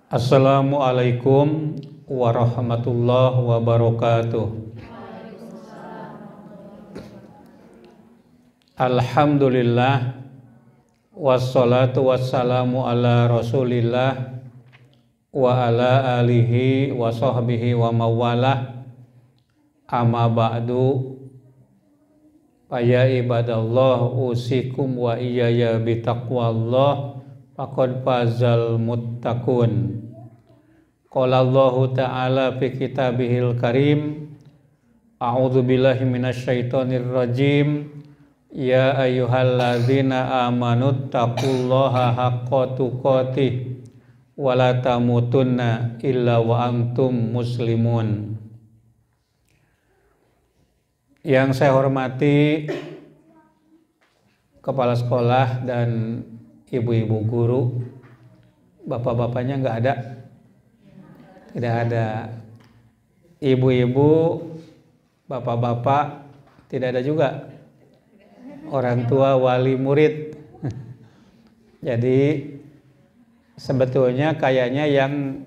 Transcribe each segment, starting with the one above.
Assalamualaikum warahmatullahi wabarakatuh. Alhamdulillah wassalatu wassalamu ala rasulillah wa ala alihi wa sahbihi wa mawalah. Amma ba'du, ya ibadallah, usikum wa iyaya bitaqwallah, faqad fazal muttaqun. Qala Allahu ta'ala fi kitabihil karim, a'udzu billahi minasyaitonir rajim, ya ayyuhalladzina amanu taqullaha haqqa tuqatih wa la tamutunna illa wa antum muslimun. Yang saya hormati kepala sekolah dan ibu-ibu guru, bapak-bapaknya nggak ada, tidak ada. Ibu-ibu, bapak-bapak tidak ada juga. Orang tua, wali murid. Jadi sebetulnya kayaknya yang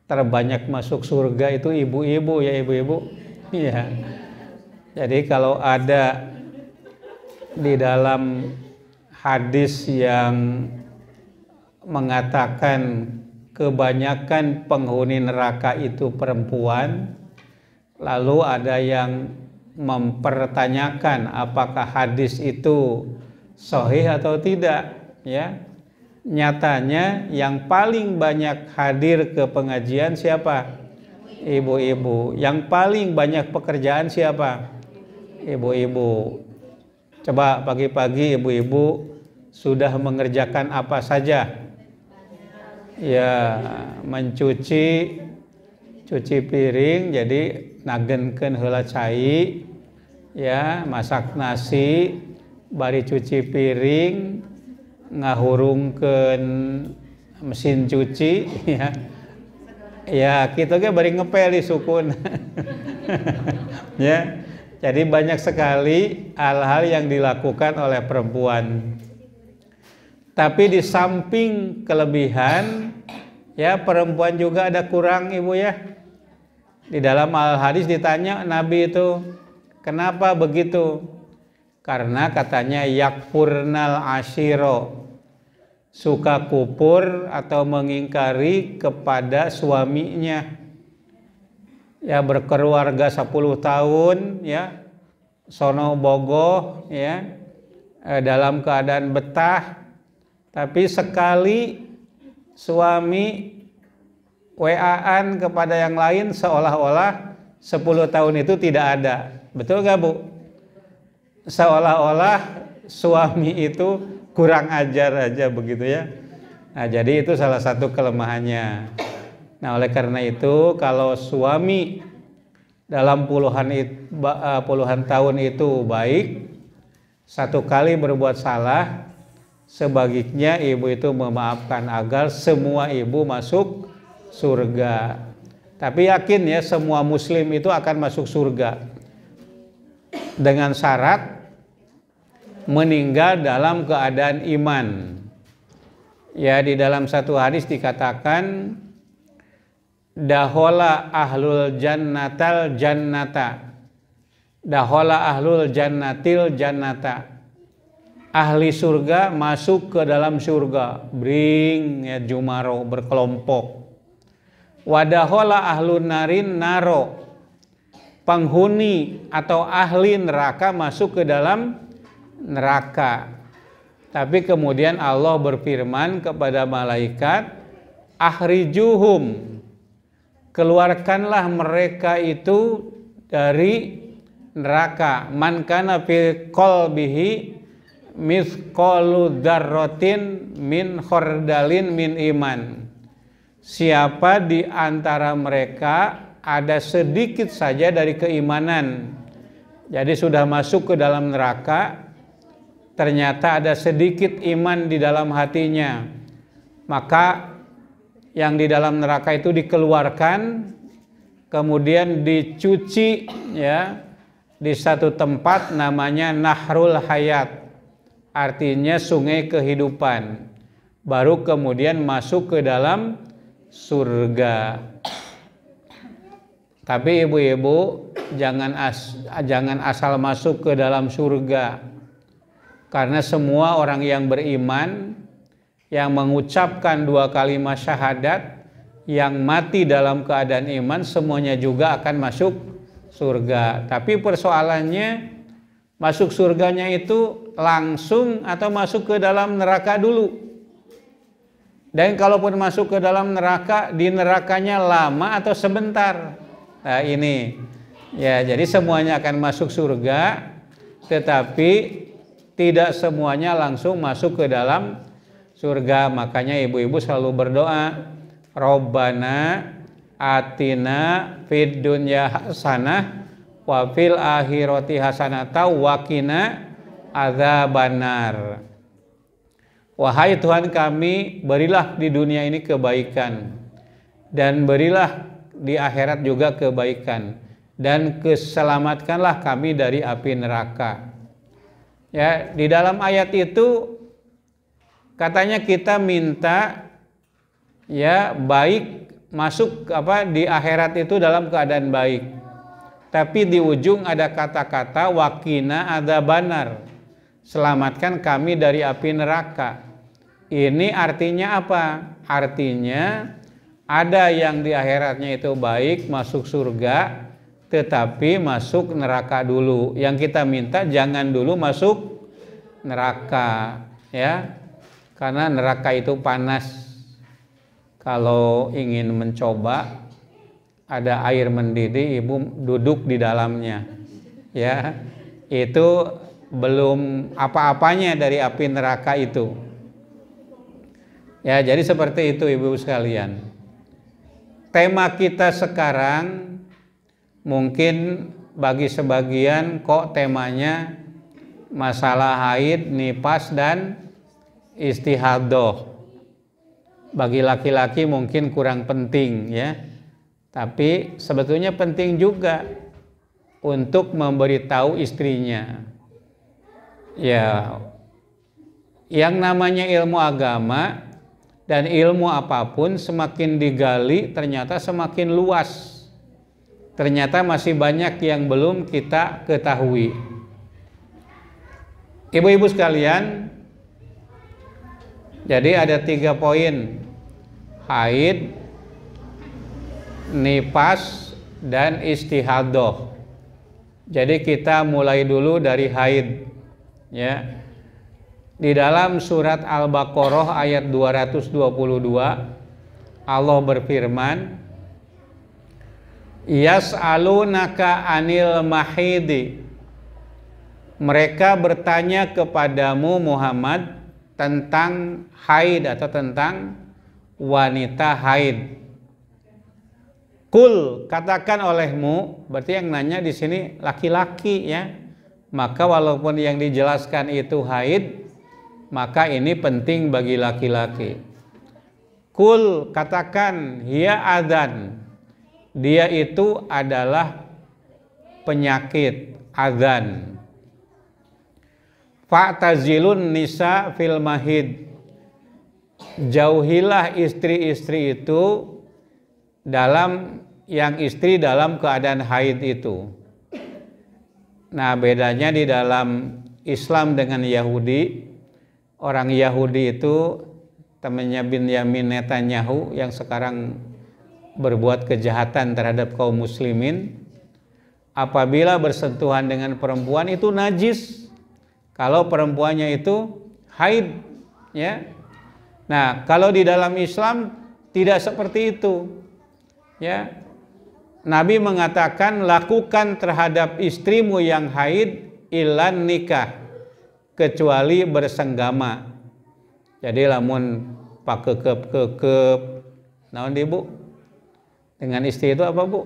terbanyak masuk surga itu ibu-ibu, ya ibu-ibu. Iya. Jadi kalau ada di dalam hadis yang mengatakan kebanyakan penghuni neraka itu perempuan, lalu ada yang mempertanyakan apakah hadis itu sahih atau tidak, ya. Nyatanya yang paling banyak hadir ke pengajian siapa? Ibu-ibu. Yang paling banyak pekerjaan siapa? Ibu-ibu. Coba pagi-pagi ibu-ibu sudah mengerjakan apa saja? Ya, cuci piring, jadi nagenkeun heula cai, ya, masak nasi, bari cuci piring, ngahurungkeun mesin cuci, ya. Ya, kitu ge bari ngepel di sukun. Ya. Jadi banyak sekali hal-hal yang dilakukan oleh perempuan. Tapi di samping kelebihan, ya, perempuan juga ada kurang, ibu, ya. Di dalam al-hadis ditanya Nabi itu, kenapa begitu? Karena katanya yakfurnal ashiro, suka kupur atau mengingkari kepada suaminya. Ya, berkeluarga 10 tahun, ya, sono bogoh, ya, dalam keadaan betah, tapi sekali suami WA-an kepada yang lain seolah-olah 10 tahun itu tidak ada. Betul gak, Bu? Seolah-olah suami itu kurang ajar aja begitu, ya. Nah, jadi itu salah satu kelemahannya. Nah, oleh karena itu kalau suami dalam puluhan tahun itu baik, satu kali berbuat salah, sebaiknya ibu itu memaafkan agar semua ibu masuk surga. Tapi yakin, ya, semua muslim itu akan masuk surga dengan syarat meninggal dalam keadaan iman. Ya, di dalam satu hadis dikatakan dahola ahlul jannatal jannata, dahola ahlul jannatil jannata, ahli surga masuk ke dalam surga, bring, ya, jumaro, berkelompok. Wadahola ahlun narin naro, penghuni atau ahli neraka masuk ke dalam neraka. Tapi kemudian Allah berfirman kepada malaikat, akhrijuhum, keluarkanlah mereka itu dari neraka. Man kana fi qalbihi mithqalu dzarratin min khardalin min iman. Siapa di antara mereka ada sedikit saja dari keimanan, jadi sudah masuk ke dalam neraka, ternyata ada sedikit iman di dalam hatinya, maka yang di dalam neraka itu dikeluarkan, kemudian dicuci, ya, di satu tempat namanya Nahrul Hayat, artinya sungai kehidupan. Baru kemudian masuk ke dalam surga. Tapi ibu-ibu jangan asal masuk ke dalam surga. Karena semua orang yang beriman, yang mengucapkan 2 kalimat syahadat, yang mati dalam keadaan iman, semuanya juga akan masuk surga. Tapi persoalannya, masuk surganya itu langsung atau masuk ke dalam neraka dulu. Dan kalaupun masuk ke dalam neraka, di nerakanya lama atau sebentar. Nah ini, ya jadi semuanya akan masuk surga, tetapi tidak semuanya langsung masuk ke dalam surga. Makanya ibu-ibu selalu berdoa, Rabbana atina fid dunya hasanah wa fil akhirati hasanata wa qina adzabannar. Wahai Tuhan kami, berilah di dunia ini kebaikan dan berilah di akhirat juga kebaikan, dan keselamatkanlah kami dari api neraka. Ya, di dalam ayat itu katanya kita minta ya baik, masuk di akhirat itu dalam keadaan baik. Tapi di ujung ada kata-kata waqina adzabannar, selamatkan kami dari api neraka. Ini artinya apa? Artinya ada yang di akhiratnya itu baik, masuk surga, tetapi masuk neraka dulu. Yang kita minta jangan dulu masuk neraka, ya. Karena neraka itu panas. Kalau ingin mencoba, ada air mendidih, ibu duduk di dalamnya, ya. Itu belum apa-apanya dari api neraka itu. Ya, jadi seperti itu ibu sekalian. Tema kita sekarang mungkin bagi sebagian kok temanya masalah haid, nifas dan istihadah. Bagi laki-laki mungkin kurang penting ya. Tapi sebetulnya penting juga untuk memberitahu istrinya. Ya, yang namanya ilmu agama dan ilmu apapun semakin digali ternyata semakin luas. Ternyata masih banyak yang belum kita ketahui. Ibu-ibu sekalian, jadi ada 3 poin: haid, nifas, dan istihadah. Jadi kita mulai dulu dari haid, ya. Di dalam surat Al-Baqarah ayat 222 Allah berfirman, Yas'alunaka anil mahidi. Mereka bertanya kepadamu Muhammad tentang haid atau tentang wanita haid. Kul, katakan olehmu, berarti yang nanya di sini laki-laki ya. Maka walaupun yang dijelaskan itu haid, maka ini penting bagi laki-laki. Kul, katakan, hiya adzan. Dia itu adalah penyakit, adzan. Fa'tazilun nisa fil mahid. Jauhilah istri-istri itu yang istri dalam keadaan haid itu. Nah, bedanya di dalam Islam dengan Yahudi, orang Yahudi itu temannya Binyamin Netanyahu yang sekarang berbuat kejahatan terhadap kaum muslimin. Apabila bersentuhan dengan perempuan itu najis, kalau perempuannya itu haid, ya. Nah, kalau di dalam Islam tidak seperti itu, ya. Nabi mengatakan lakukan terhadap istrimu yang haid ilan nikah, kecuali bersenggama. Jadi lamun pak kekep naon ibu dengan istri itu apa bu?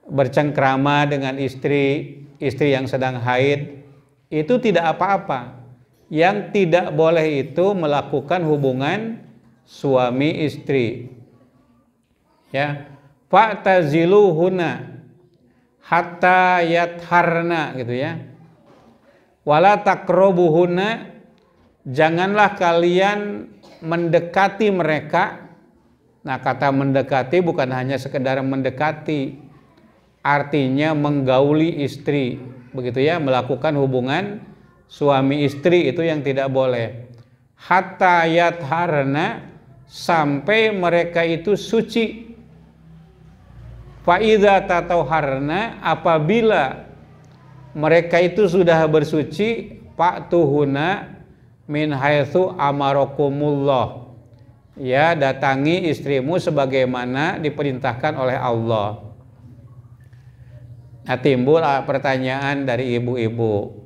Bercengkrama dengan istri yang sedang haid itu tidak apa-apa. Yang tidak boleh itu melakukan hubungan suami istri. Ya, fa'taziluhunna hatta yatharna gitu ya. Wala taqrabuhunna, janganlah kalian mendekati mereka Nah, kata mendekati bukan hanya sekedar mendekati, artinya menggauli istri, begitu ya, melakukan hubungan suami istri itu yang tidak boleh. Hatta yatharna, sampai mereka itu suci. Fa idza tatahharna, apabila mereka itu sudah bersuci, fa'tuhuna min haitsu amarakumullah, ya, datangi istrimu sebagaimana diperintahkan oleh Allah. Nah, timbul pertanyaan dari ibu-ibu,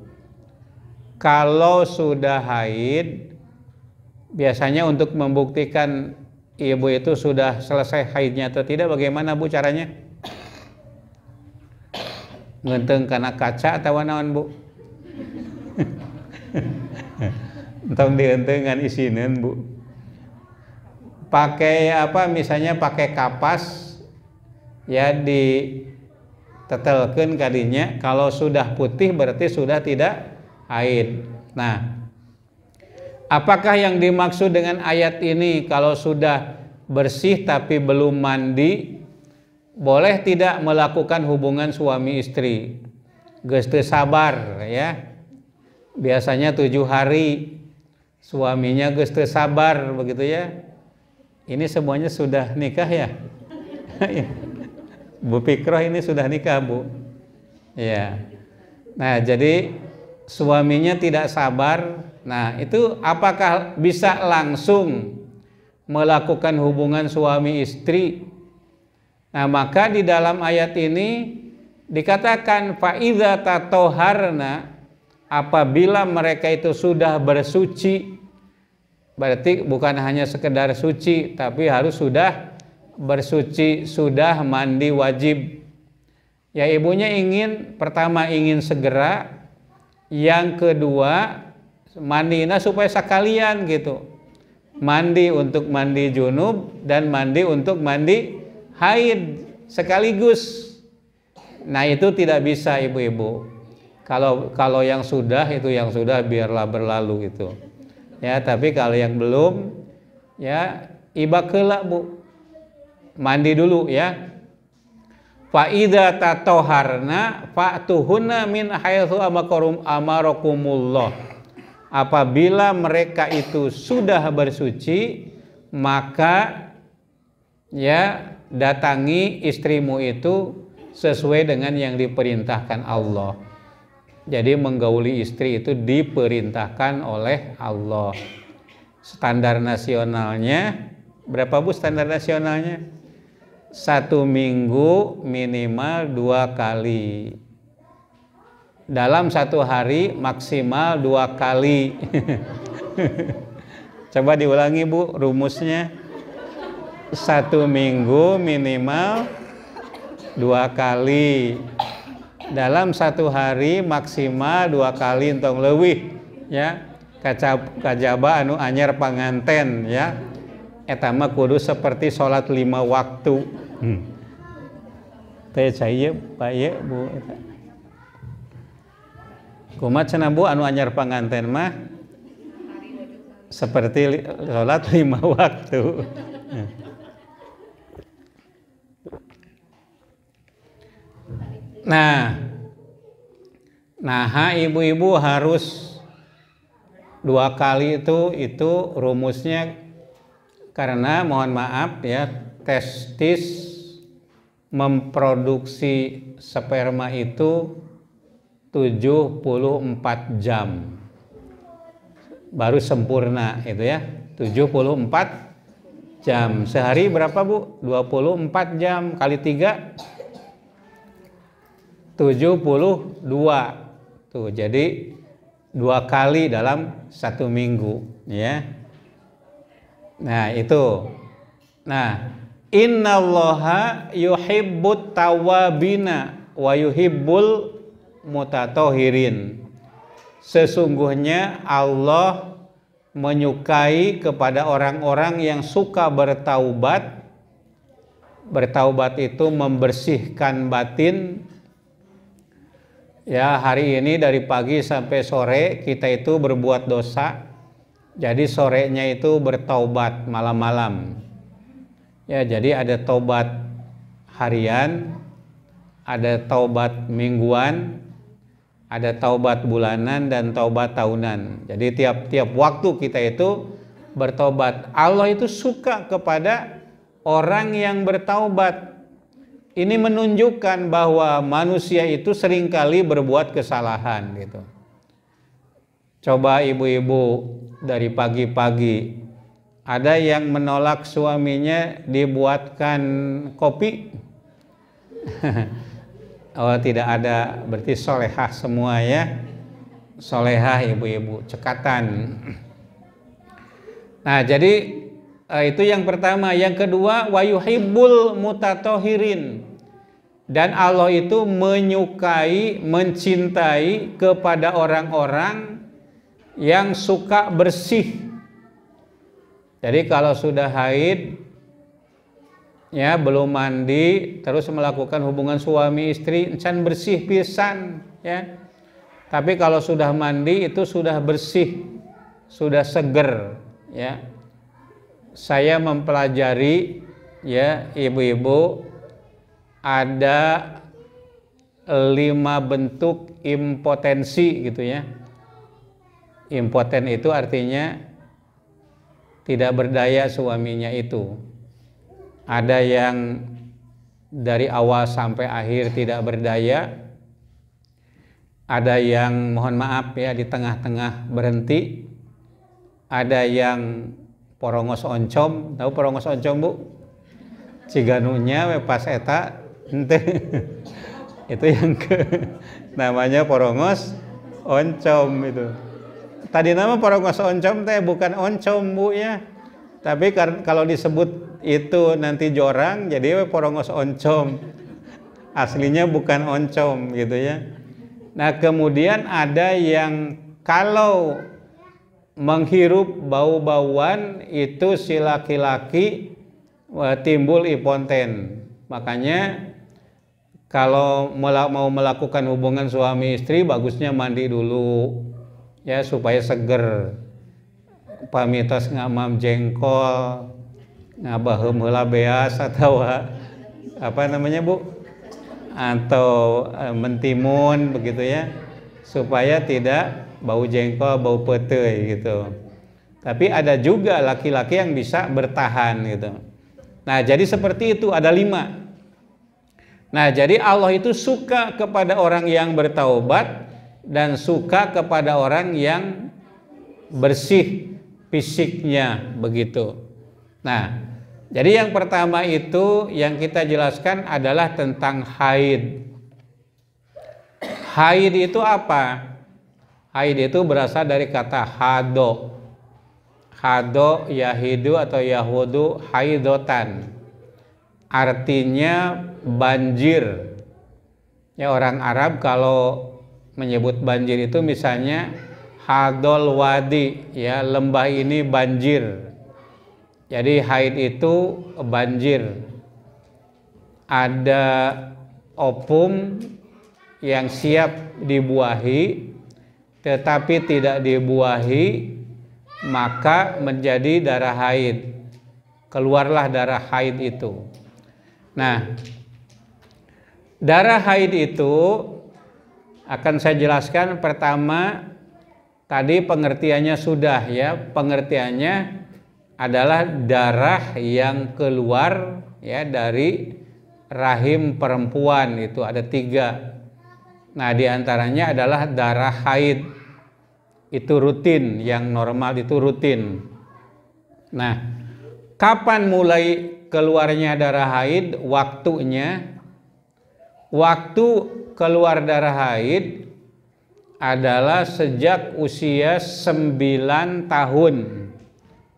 kalau sudah haid, biasanya untuk membuktikan ibu itu sudah selesai haidnya atau tidak, bagaimana Bu caranya? Ngenteng karena kaca atau naon Bu? Entong dientengan isinen Bu. Pakai apa, misalnya pakai kapas, ya, ditetelkeun kadinya. Kalau sudah putih berarti sudah tidak haid. Nah, apakah yang dimaksud dengan ayat ini kalau sudah bersih tapi belum mandi, boleh tidak melakukan hubungan suami istri? Geus teu sabar, ya. Biasanya 7 hari, suaminya geus teu sabar, begitu ya. Ini semuanya sudah nikah ya? Bu Fikroh ini sudah nikah, Bu. Ya. Nah, jadi suaminya tidak sabar. Nah, itu apakah bisa langsung melakukan hubungan suami istri? Nah, maka di dalam ayat ini dikatakan fa idza tatahharna, apabila mereka itu sudah bersuci. Berarti bukan hanya sekedar suci, tapi harus sudah bersuci, sudah mandi wajib. Ya, ibunya pertama ingin segera, yang kedua mandinya supaya sekalian gitu. Mandi untuk mandi junub dan mandi untuk mandi haid sekaligus. Nah, itu tidak bisa ibu-ibu. Kalau yang sudah, itu yang sudah biarlah berlalu gitu. Ya, tapi kalau yang belum, ya, ibakeula Bu. Mandi dulu ya. Fa idza tatahharna fa'tuhunna min haitsu amarakumullah. Apabila mereka itu sudah bersuci, maka ya, datangi istrimu itu sesuai dengan yang diperintahkan Allah. Jadi menggauli istri itu diperintahkan oleh Allah. Standar nasionalnya berapa Bu standar nasionalnya? 1 minggu minimal 2 kali. Dalam 1 hari maksimal 2 kali. Coba diulangi Bu rumusnya. 1 minggu minimal 2 kali. Dalam 1 hari maksimal 2 kali entong leuwih, ya. Kajaba anu anyar panganten, ya. Eta mah kudu seperti salat 5 waktu. Teh cai Pak ye Bu eta. Kumaha cenah Bu anu anyar panganten mah seperti salat 5 waktu. Nah, ibu-ibu harus 2 kali itu rumusnya, karena mohon maaf ya, testis memproduksi sperma itu 74 jam baru sempurna itu ya, 74 jam. Sehari berapa Bu? 24 jam kali 3 72. Tuh, jadi 2 kali dalam 1 minggu, ya. Nah, itu. Nah, innallaha yuhibbut tawabina wa yuhibbul mutatahhirin. Sesungguhnya Allah menyukai kepada orang-orang yang suka bertaubat. Bertaubat itu membersihkan batin. Ya, hari ini dari pagi sampai sore kita itu berbuat dosa. Jadi sorenya itu bertaubat malam-malam. Ya, jadi ada taubat harian, ada taubat mingguan, ada taubat bulanan dan taubat tahunan. Jadi tiap waktu kita itu bertobat. Allah itu suka kepada orang yang bertaubat. Ini menunjukkan bahwa manusia itu seringkali berbuat kesalahan gitu. Coba ibu-ibu dari pagi-pagi ada yang menolak suaminya dibuatkan kopi. Oh, tidak ada, berarti solehah semua ya. Solehah ibu-ibu, cekatan. Nah, jadi itu yang pertama. Yang kedua, wa yuhibbul mutatohirin. Dan Allah itu menyukai, mencintai kepada orang-orang yang suka bersih. Jadi kalau sudah haid, ya belum mandi, terus melakukan hubungan suami istri, encan bersih pisan, ya. Tapi kalau sudah mandi itu sudah bersih, sudah seger, ya. Saya mempelajari, ya ibu-ibu, ada 5 bentuk impotensi gitu ya. Impoten itu artinya tidak berdaya suaminya itu. Ada yang dari awal sampai akhir tidak berdaya. Ada yang mohon maaf ya di tengah-tengah berhenti. Ada yang porongos oncom, tahu porongos oncom Bu? Ciganunya we pas eta ente. Itu yang namanya porongos oncom itu. Tadi nama porongos oncom teh bukan oncom Bu ya. Tapi kalau disebut itu nanti jorang jadi porongos oncom. Aslinya bukan oncom gitu ya. Nah, kemudian ada yang kalau menghirup bau-bauan itu si laki-laki timbul impoten. Makanya kalau mau melakukan hubungan suami istri bagusnya mandi dulu ya supaya seger. Pamitos ngamam jengkol, ngabaheum heula beas atau apa namanya Bu? Atau mentimun begitu ya. Supaya tidak bau jengkol, bau peteuy gitu. Tapi ada juga laki-laki yang bisa bertahan gitu. Nah, jadi seperti itu ada 5. Nah, jadi Allah itu suka kepada orang yang bertaubat dan suka kepada orang yang bersih fisiknya begitu. Nah, jadi yang pertama itu yang kita jelaskan adalah tentang haid. Haid itu apa? Haid itu berasal dari kata hado. Hado yahidu atau yahudu haidotan. Artinya banjir. Ya, orang Arab kalau menyebut banjir itu misalnya hadol wadi, ya lembah ini banjir. Jadi haid itu banjir. Ada opum yang siap dibuahi tetapi tidak dibuahi, maka menjadi darah haid. Keluarlah darah haid itu. Nah, darah haid itu akan saya jelaskan. Pertama, tadi pengertiannya sudah ya. Pengertiannya adalah darah yang keluar ya dari rahim perempuan, itu ada 3. Nah, diantaranya adalah darah haid. Itu rutin, yang normal itu rutin. Nah, kapan mulai keluarnya darah haid? Waktunya, waktu keluar darah haid adalah sejak usia 9 tahun.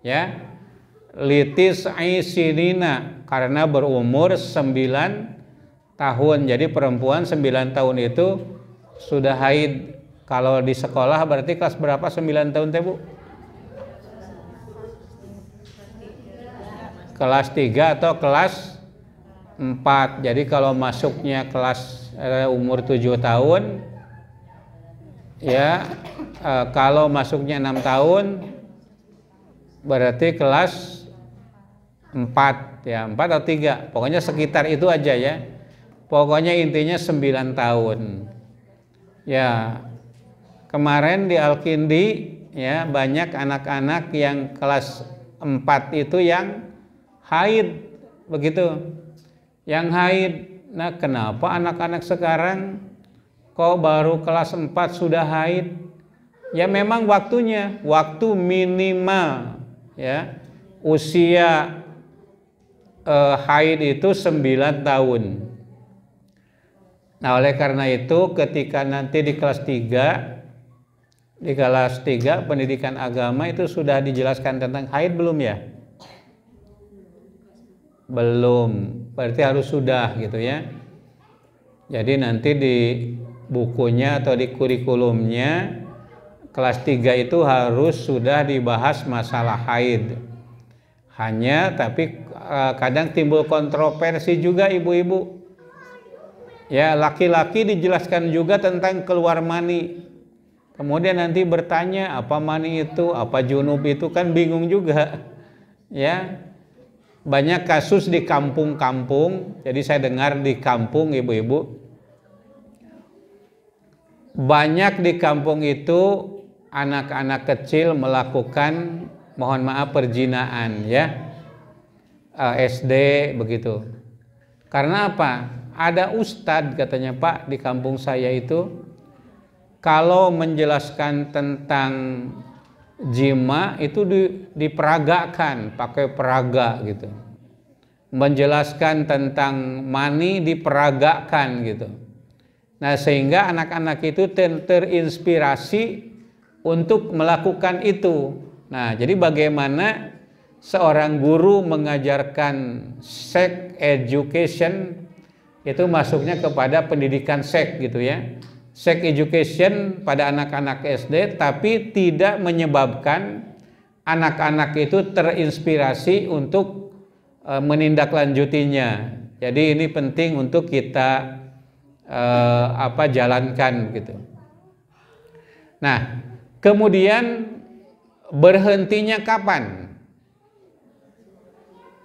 Ya, litis aisinina, karena berumur 9 tahun. Jadi perempuan 9 tahun itu sudah haid. Kalau di sekolah berarti kelas berapa 9 tahun teh Bu? Kelas 3 atau kelas 4. Jadi kalau masuknya kelas umur 7 tahun ya, kalau masuknya 6 tahun berarti kelas 4 ya, 4 atau 3, pokoknya sekitar itu aja ya. Pokoknya intinya 9 tahun. Ya, kemarin di Al-Kindi ya banyak anak-anak yang kelas 4 itu yang haid begitu. Yang haid. Nah, kenapa anak-anak sekarang kok baru kelas 4 sudah haid? Ya memang waktunya, waktu minimal ya. Usia haid itu 9 tahun. Nah, oleh karena itu ketika nanti di kelas 3 pendidikan agama itu sudah dijelaskan tentang haid belum ya? Belum, berarti harus sudah gitu ya. Jadi nanti di bukunya atau di kurikulumnya kelas 3 itu harus sudah dibahas masalah haid. Hanya tapi kadang timbul kontroversi juga ibu-ibu. Ya, laki-laki dijelaskan juga tentang keluar mani. Kemudian nanti bertanya apa mani itu, apa junub itu, kan bingung juga. Ya. Banyak kasus di kampung-kampung. Jadi saya dengar di kampung ibu-ibu. Banyak di kampung itu anak-anak kecil melakukan, mohon maaf, perzinaan ya. SD begitu. Karena apa? Ada ustadz katanya, Pak, di kampung saya itu kalau menjelaskan tentang jima itu diperagakan, pakai peraga gitu. Menjelaskan tentang mani diperagakan gitu. Nah, sehingga anak-anak itu terinspirasi untuk melakukan itu. Nah, jadi bagaimana seorang guru mengajarkan sex education itu masuknya kepada pendidikan seks gitu ya. Sex education pada anak-anak SD, tapi tidak menyebabkan anak-anak itu terinspirasi untuk menindaklanjutinya. Jadi ini penting untuk kita jalankan gitu. Nah, kemudian berhentinya kapan?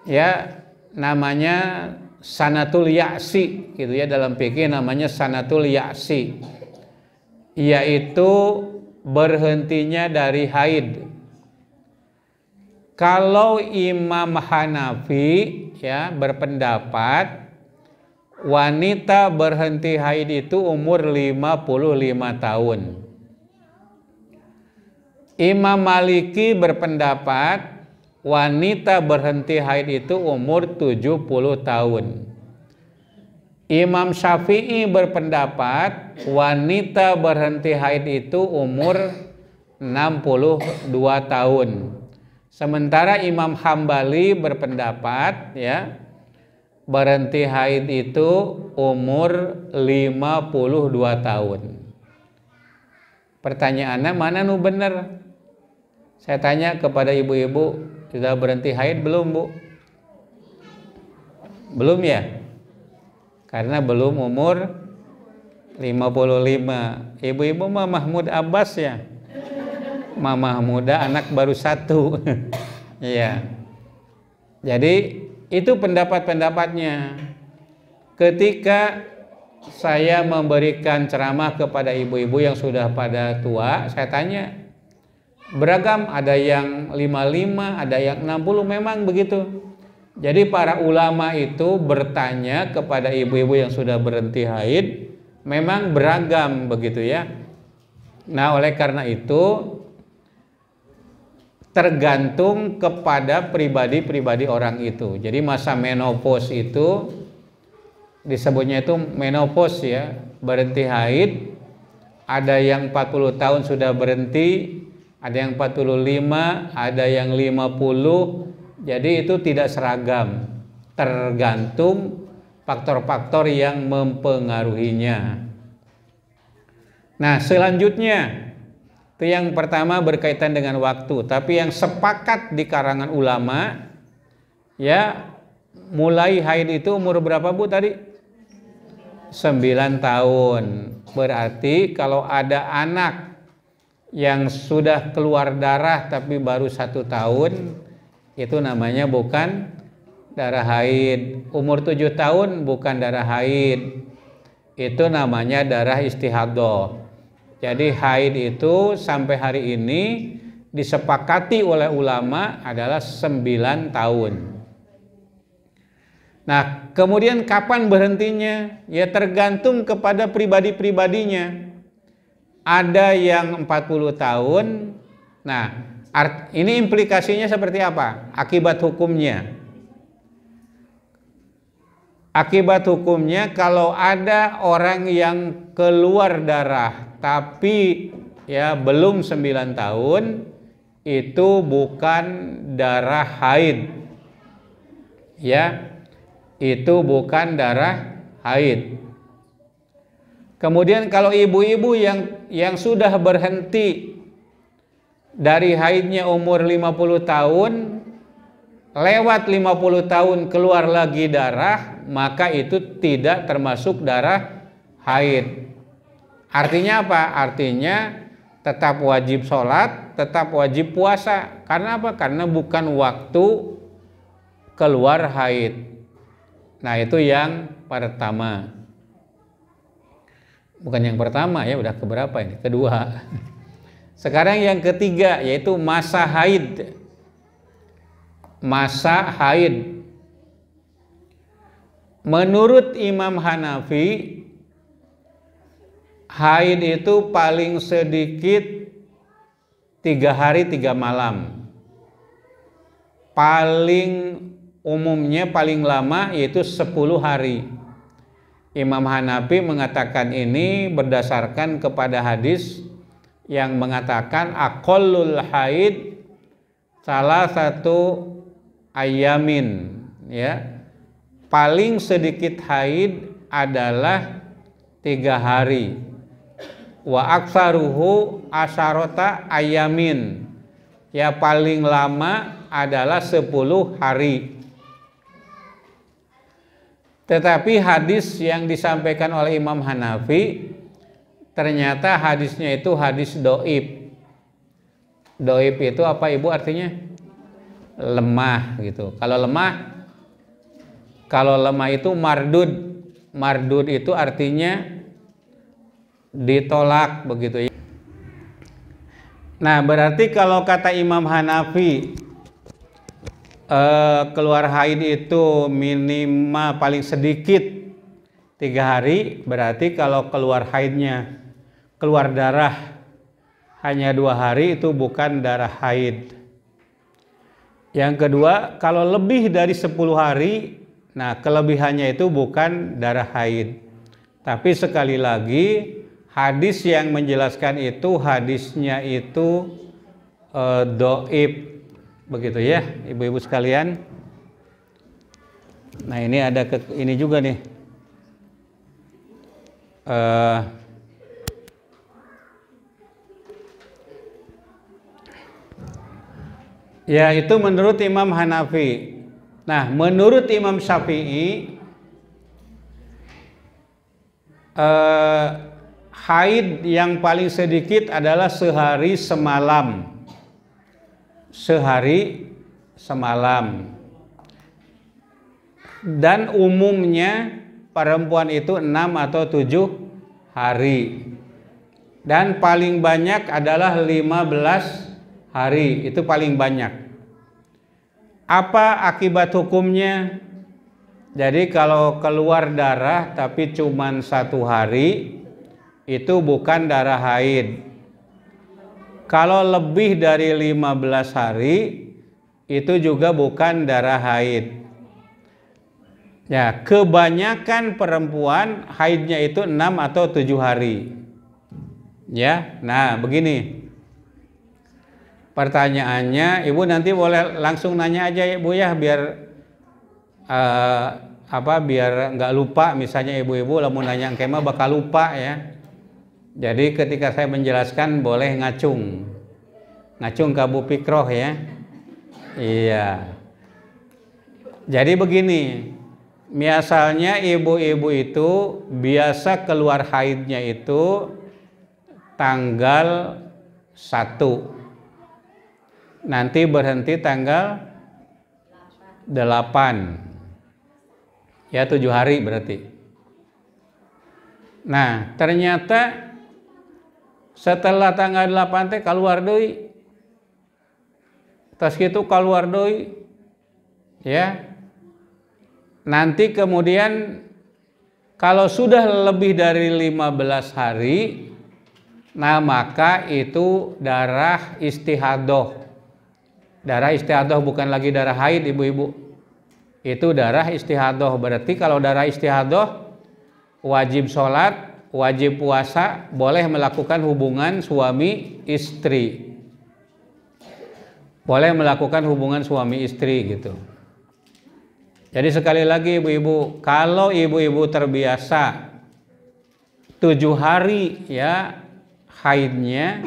Ya, namanya sanatul ya'si gitu ya, dalam fikih namanya sanatul ya'si, yaitu berhentinya dari haid. Kalau Imam Hanafi ya berpendapat wanita berhenti haid itu umur 55 tahun. Imam Maliki berpendapat wanita berhenti haid itu umur 70 tahun. Imam Syafi'i berpendapat wanita berhenti haid itu umur 62 tahun. Sementara Imam Hambali berpendapat ya berhenti haid itu umur 52 tahun. Pertanyaannya mana nu bener? Saya tanya kepada ibu-ibu, sudah berhenti haid belum, Bu? Belum ya? Karena belum umur 55. Ibu-ibu mah Mahmud Abbas ya. Mamah muda, anak baru 1. Iya. Jadi itu pendapat-pendapatnya. Ketika saya memberikan ceramah kepada ibu-ibu yang sudah pada tua, saya tanya, beragam, ada yang 55, ada yang 60, memang begitu. Jadi para ulama itu bertanya kepada ibu-ibu yang sudah berhenti haid, memang beragam begitu ya. Nah, oleh karena itu tergantung kepada pribadi-pribadi orang itu. Jadi masa menopause itu disebutnya itu menopause ya, berhenti haid. Ada yang 40 tahun sudah berhenti, ada yang 45, ada yang 50. Jadi itu tidak seragam, tergantung faktor-faktor yang mempengaruhinya. Nah, selanjutnya itu yang pertama berkaitan dengan waktu, tapi yang sepakat di karangan ulama ya, mulai haid itu umur berapa, Bu, tadi? 9 tahun. Berarti kalau ada anak yang sudah keluar darah tapi baru 1 tahun, itu namanya bukan darah haid. Umur 7 tahun bukan darah haid. Itu namanya darah istihadah. Jadi haid itu sampai hari ini disepakati oleh ulama adalah 9 tahun. Nah, kemudian kapan berhentinya? Ya tergantung kepada pribadi-pribadinya. Ada yang 40 tahun. Nah, ini implikasinya seperti apa? Akibat hukumnya. Akibat hukumnya kalau ada orang yang keluar darah tapi ya belum 9 tahun, itu bukan darah haid. Ya, itu bukan darah haid. Kemudian kalau ibu-ibu yang sudah berhenti dari haidnya umur 50 tahun, lewat 50 tahun keluar lagi darah, maka itu tidak termasuk darah haid. Artinya apa? Artinya tetap wajib sholat, tetap wajib puasa. Karena apa? Karena bukan waktu keluar haid. Nah, itu yang pertama. Bukan yang pertama ya, udah keberapa ini? Kedua. Sekarang yang ketiga yaitu masa haid. Masa haid. Menurut Imam Hanafi, haid itu paling sedikit 3 hari 3 malam. Paling umumnya paling lama yaitu 10 hari. Imam Hanafi mengatakan ini berdasarkan kepada hadis yang mengatakan aqallul haid salah satu ayamin, ya. Paling sedikit haid adalah 3 hari. Wa aksaruhu asyarota ayamin. Ya, paling lama adalah 10 hari. Tetapi hadis yang disampaikan oleh Imam Hanafi ternyata hadisnya itu hadis doib. Doib itu apa Ibu artinya? Lemah gitu. Kalau lemah itu mardud. Mardud itu artinya ditolak begitu ya. Nah, berarti kalau kata Imam Hanafi keluar haid itu minimal paling sedikit 3 hari, berarti kalau keluar haidnya, keluar darah hanya 2 hari itu bukan darah haid. Yang kedua, kalau lebih dari 10 hari, nah kelebihannya itu bukan darah haid. Tapi sekali lagi, hadis yang menjelaskan itu hadisnya itu doib. Begitu ya ibu-ibu sekalian. Nah, ini ada ini juga nih ya, itu menurut Imam Hanafi. Nah, menurut Imam Syafi'i haid yang paling sedikit adalah sehari semalam. Sehari semalam. Dan umumnya perempuan itu 6 atau 7 hari. Dan paling banyak adalah 15 hari. Itu paling banyak. Apa akibat hukumnya? Jadi kalau keluar darah tapi cuma 1 hari, itu bukan darah haid. Kalau lebih dari 15 hari, itu juga bukan darah haid. Ya, kebanyakan perempuan haidnya itu 6 atau 7 hari. Ya, nah begini. Pertanyaannya, Ibu nanti boleh langsung nanya aja Ibu ya, biar biar nggak lupa. Misalnya ibu-ibu lah mau nanya kemah bakal lupa ya. Jadi ketika saya menjelaskan boleh ngacung ke Bu Pikroh ya. Iya. Jadi begini, misalnya ibu-ibu itu biasa keluar haidnya itu tanggal 1. Nanti berhenti tanggal Ya 7 hari berarti. Nah, ternyata setelah tanggal 8 teh keluar deui. Tas kitu keluar deui. Ya. Nanti kemudian kalau sudah lebih dari 15 hari, nah maka itu darah istihadah. Darah istihadah bukan lagi darah haid, ibu-ibu. Itu darah istihadah. Berarti kalau darah istihadah wajib sholat, wajib puasa, boleh melakukan hubungan suami istri. Boleh melakukan hubungan suami istri gitu. Jadi sekali lagi ibu-ibu, kalau ibu-ibu terbiasa 7 hari ya haidnya,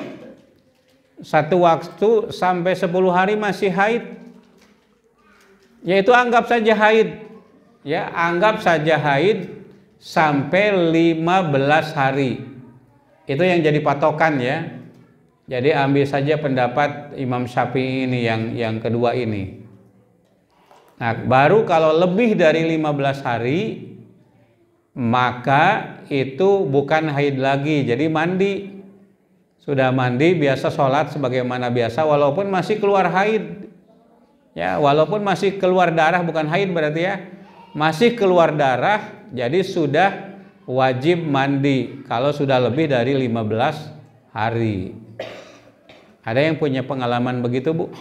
satu waktu sampai 10 hari masih haid, yaitu anggap saja haid, ya anggap saja haid sampai 15 hari. Itu yang jadi patokan ya. Jadi ambil saja pendapat Imam Syafi'i ini yang kedua ini. Nah, baru kalau lebih dari 15 hari maka itu bukan haid lagi, jadi mandi. Sudah mandi biasa sholat sebagaimana biasa walaupun masih keluar haid. Ya, walaupun masih keluar darah, bukan haid berarti ya. Masih keluar darah, jadi sudah wajib mandi kalau sudah lebih dari 15 hari. Ada yang punya pengalaman begitu, Bu?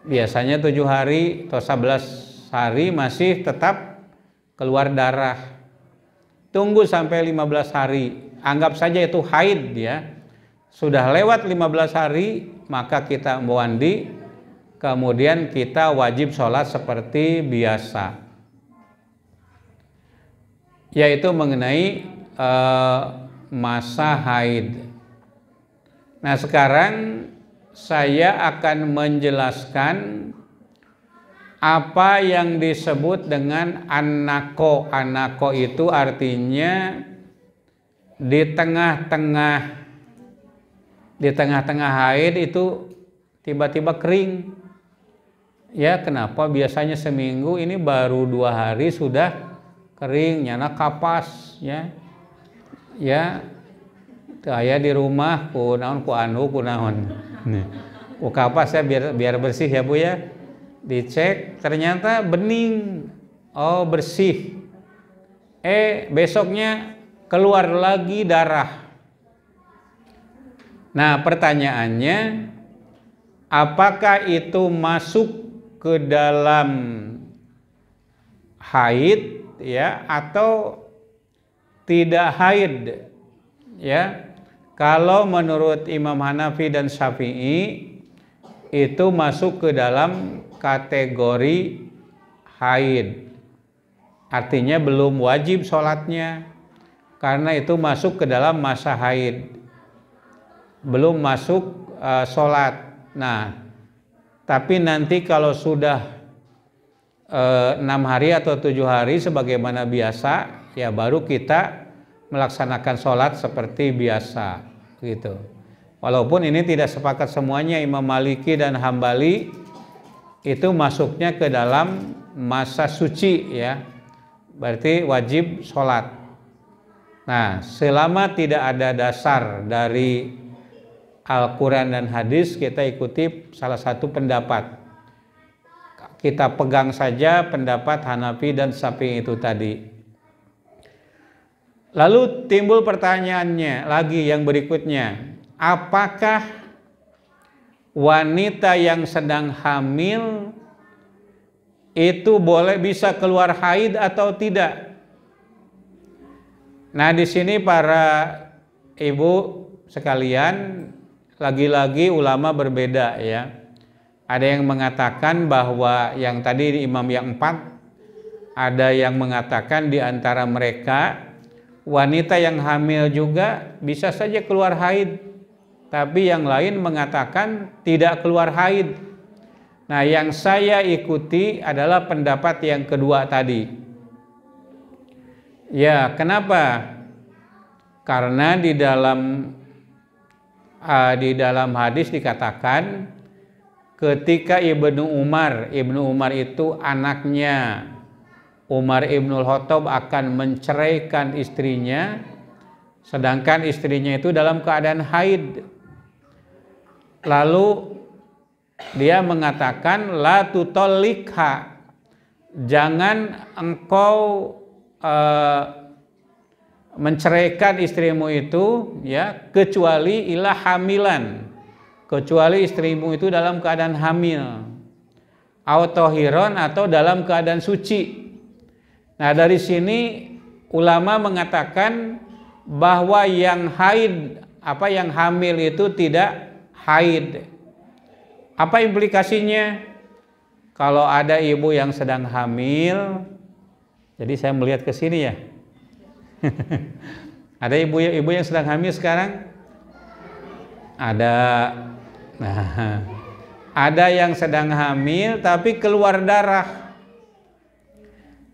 Biasanya 7 hari atau 11 hari masih tetap keluar darah. Tunggu sampai 15 hari. Anggap saja itu haid ya. Sudah lewat 15 hari, maka kita mandi, kemudian kita wajib sholat seperti biasa. Yaitu mengenai masa haid. Nah, sekarang saya akan menjelaskan apa yang disebut dengan anako. Anako itu artinya di tengah-tengah haid itu tiba-tiba kering. Ya, kenapa biasanya seminggu, ini baru 2 hari sudah kering, nyana kapas ya. Ya, saya di rumah ku naon ku naon. Ku kapas ya biar bersih ya Bu ya. Dicek ternyata bening. Oh, bersih. Besoknya keluar lagi darah. Nah, pertanyaannya, apakah itu masuk ke dalam haid ya atau tidak haid? Ya. Kalau menurut Imam Hanafi dan Syafi'i itu masuk ke dalam kategori haid. Artinya belum wajib sholatnya karena itu masuk ke dalam masa haid. Belum masuk sholat. Nah, tapi nanti kalau sudah 6 hari atau 7 hari sebagaimana biasa, ya baru kita melaksanakan sholat seperti biasa gitu. Walaupun ini tidak sepakat semuanya, Imam Maliki dan Hambali itu masuknya ke dalam masa suci ya, berarti wajib sholat. Nah, selama tidak ada dasar dari Al-Quran dan hadis, kita ikuti salah satu pendapat. Kita pegang saja pendapat Hanafi dan Syafi'i itu tadi. Lalu timbul pertanyaannya lagi yang berikutnya, apakah wanita yang sedang hamil itu bisa keluar haid atau tidak? Nah, di sini para ibu sekalian, lagi-lagi ulama berbeda ya. Ada yang mengatakan bahwa yang tadi imam yang 4, ada yang mengatakan di antara mereka wanita yang hamil juga bisa saja keluar haid, tapi yang lain mengatakan tidak keluar haid. Nah, yang saya ikuti adalah pendapat yang kedua tadi. Ya, kenapa? Karena di dalam hadis dikatakan ketika Ibnu Umar itu anaknya Umar Ibnul Khattab akan menceraikan istrinya, sedangkan istrinya itu dalam keadaan haid. Lalu dia mengatakan la tutallikha, jangan engkau menceraikan istrimu itu ya kecuali ila hamilan, kecuali istrimu itu dalam keadaan hamil, autohiron atau dalam keadaan suci. Nah, dari sini ulama mengatakan bahwa yang haid yang hamil itu tidak haid. Apa implikasinya? Kalau ada ibu yang sedang hamil, jadi saya melihat ke sini ya. Ada ibu yang sedang hamil sekarang? Ada. Nah, ada yang sedang hamil tapi keluar darah.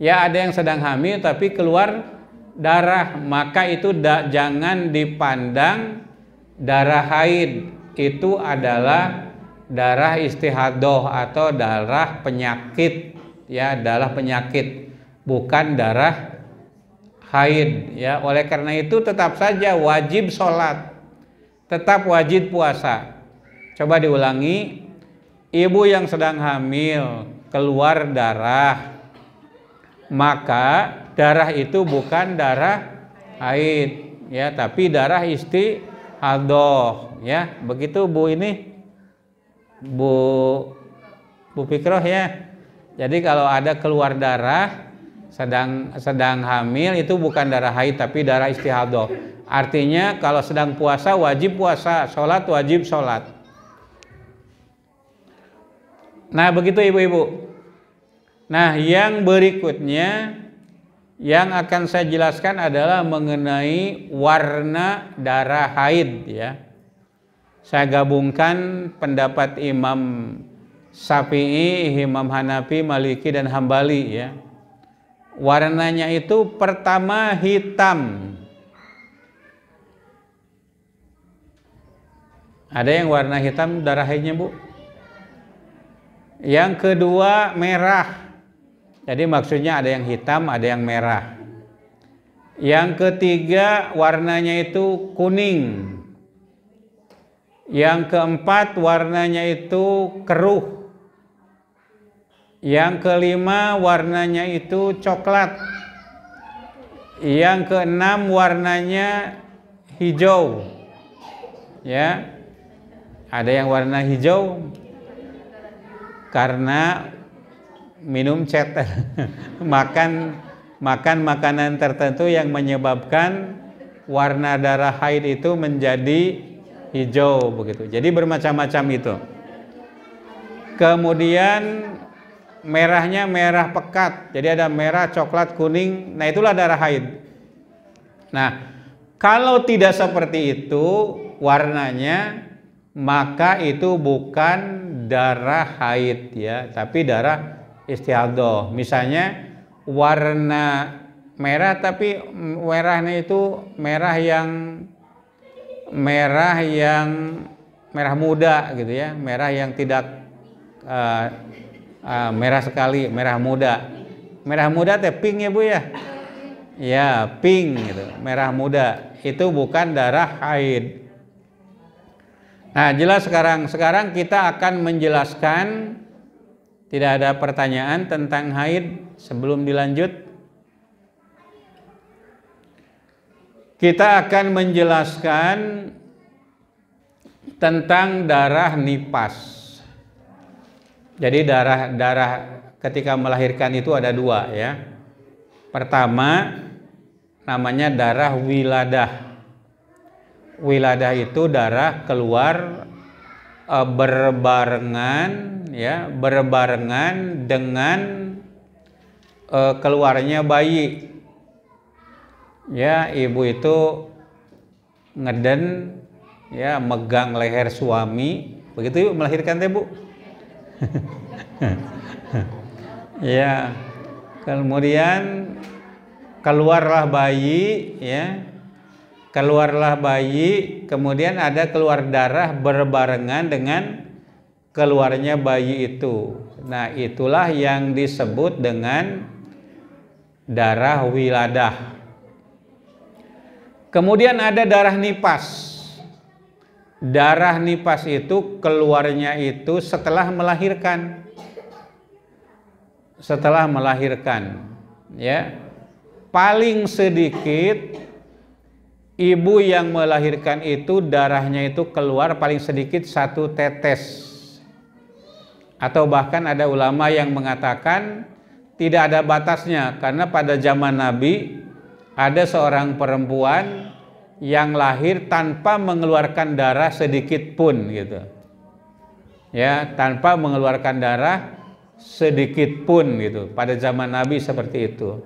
Ya, ada yang sedang hamil tapi keluar darah, maka itu jangan dipandang darah haid. Itu adalah darah istihadah atau darah penyakit, ya, darah penyakit, bukan darah haid, ya. Oleh karena itu tetap saja wajib sholat, tetap wajib puasa. Coba diulangi, ibu yang sedang hamil keluar darah, maka darah itu bukan darah haid, ya, tapi darah istihadah, ya. Begitu Bu Bu Fikroh, ya. Jadi kalau ada keluar darah sedang hamil itu bukan darah haid tapi darah istihadah. Artinya kalau sedang puasa wajib puasa, sholat wajib sholat. Nah, begitu ibu-ibu. Nah, yang berikutnya yang akan saya jelaskan adalah mengenai warna darah haid, ya. Saya gabungkan pendapat Imam Syafi'i, Imam Hanafi, Maliki dan Hambali, ya. Warnanya itu pertama hitam. Ada yang warna hitam darah haidnya, Bu? Yang kedua merah. Jadi maksudnya ada yang hitam, ada yang merah. Yang ketiga warnanya itu kuning. Yang keempat warnanya itu keruh. Yang kelima warnanya itu coklat. Yang keenam warnanya hijau. Ya. Ada yang warna hijau karena minum cet. makan makanan tertentu yang menyebabkan warna darah haid itu menjadi hijau begitu. Jadi bermacam-macam itu. Kemudian merahnya merah pekat. Jadi ada merah, coklat, kuning. Nah, itulah darah haid. Nah, kalau tidak seperti itu warnanya, maka itu bukan darah haid, ya, tapi darah istihadah. Misalnya warna merah tapi merahnya itu merah muda gitu, ya, merah yang tidak merah sekali, merah muda. Merah muda teh pink, ya Bu, ya. Ya, pink gitu, merah muda. Itu bukan darah haid. Nah, jelas sekarang kita akan menjelaskan. Tidak ada pertanyaan tentang haid sebelum dilanjut? Kita akan menjelaskan tentang darah nipas. Jadi darah ketika melahirkan itu ada dua, ya. Pertama namanya darah wiladah. Wiladah itu darah keluar berbarengan, ya, berbarengan dengan keluarnya bayi. Ya, ibu itu ngeden, ya, megang leher suami, begitu melahirkan teh, Bu. Ya, kemudian keluarlah bayi, ya. Keluarlah bayi, kemudian ada keluar darah berbarengan dengan keluarnya bayi itu. Nah, itulah yang disebut dengan darah wiladah. Kemudian ada darah nipas. Darah nipas itu keluarnya itu setelah melahirkan. Setelah melahirkan, ya. Paling sedikit ibu yang melahirkan itu darahnya itu keluar paling sedikit 1 tetes. Atau bahkan ada ulama yang mengatakan tidak ada batasnya, karena pada zaman Nabi ada seorang perempuan yang lahir tanpa mengeluarkan darah sedikit pun gitu. Ya, tanpa mengeluarkan darah sedikit pun gitu. Pada zaman Nabi seperti itu.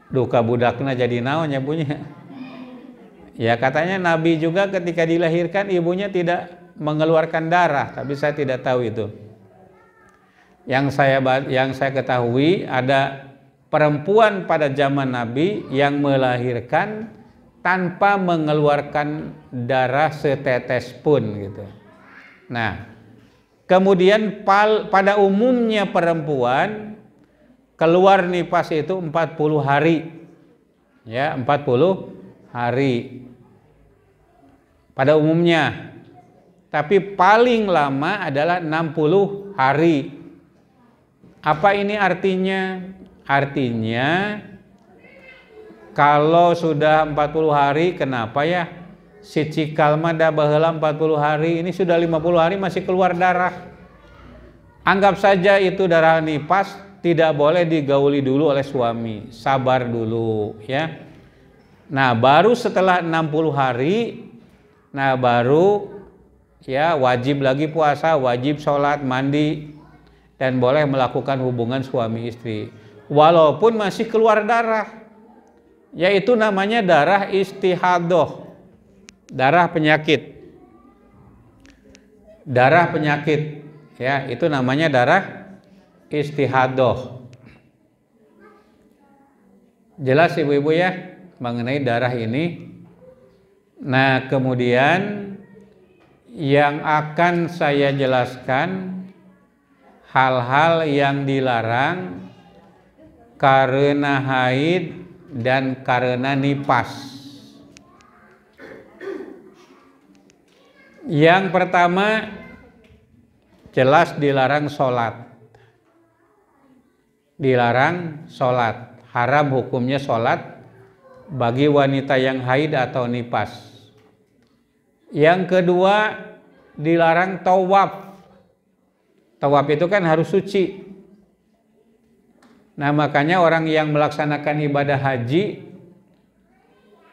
Duka budakna jadi naon ya punya. Ya, katanya Nabi juga ketika dilahirkan ibunya tidak mengeluarkan darah, tapi saya tidak tahu itu. Yang saya ketahui ada perempuan pada zaman Nabi yang melahirkan tanpa mengeluarkan darah setetes pun gitu. Nah, kemudian pada umumnya perempuan keluar nipas itu 40 hari. Ya, 40 hari. Pada umumnya. Tapi paling lama adalah 60 hari. Apa ini artinya? Artinya kalau sudah 40 hari, kenapa ya si cikal mah da baheula 40 hari, ini sudah 50 hari masih keluar darah. Anggap saja itu darah nipas, tidak boleh digauli dulu oleh suami, sabar dulu ya. Nah, baru setelah 60 hari, nah baru ya wajib lagi puasa, wajib sholat, mandi, dan boleh melakukan hubungan suami istri. Walaupun masih keluar darah, yaitu namanya darah istihadoh, darah penyakit. Darah penyakit, ya, itu namanya darah istihadoh. Jelas ibu-ibu ya mengenai darah ini. Nah, kemudian yang akan saya jelaskan hal-hal yang dilarang karena haid dan karena nipas. Yang pertama, jelas dilarang sholat. Dilarang sholat. Haram hukumnya sholat bagi wanita yang haid atau nipas. Yang kedua, dilarang tawaf. Tawaf itu kan harus suci. Nah, makanya orang yang melaksanakan ibadah haji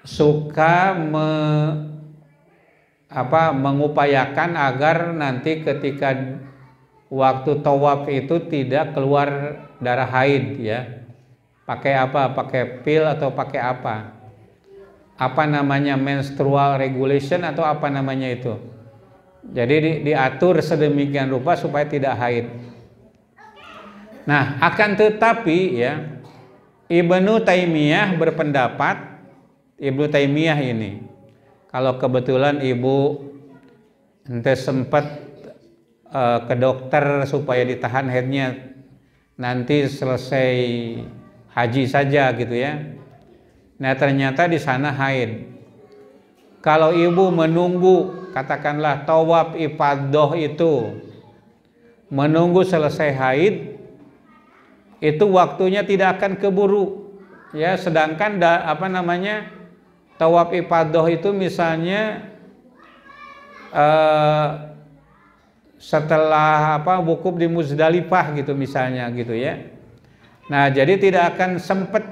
suka mengupayakan agar nanti ketika waktu tawaf itu tidak keluar darah haid ya. Pakai apa? Pakai pil atau pakai apa? Apa namanya, menstrual regulation atau apa namanya itu? Jadi diatur sedemikian rupa supaya tidak haid. Nah, akan tetapi ya, Ibnu Taimiyah berpendapat, Ibnu Taimiyah ini, kalau kebetulan ibu ente sempat ke dokter supaya ditahan haidnya, nanti selesai haji saja gitu ya. Nah, ternyata di sana haid. Kalau ibu menunggu, katakanlah tawaf ifadah itu, menunggu selesai haid, itu waktunya tidak akan keburu ya. Sedangkan tawaf ifadah itu misalnya setelah wukuf di Muzdalifah gitu misalnya gitu ya. Nah, jadi tidak akan sempat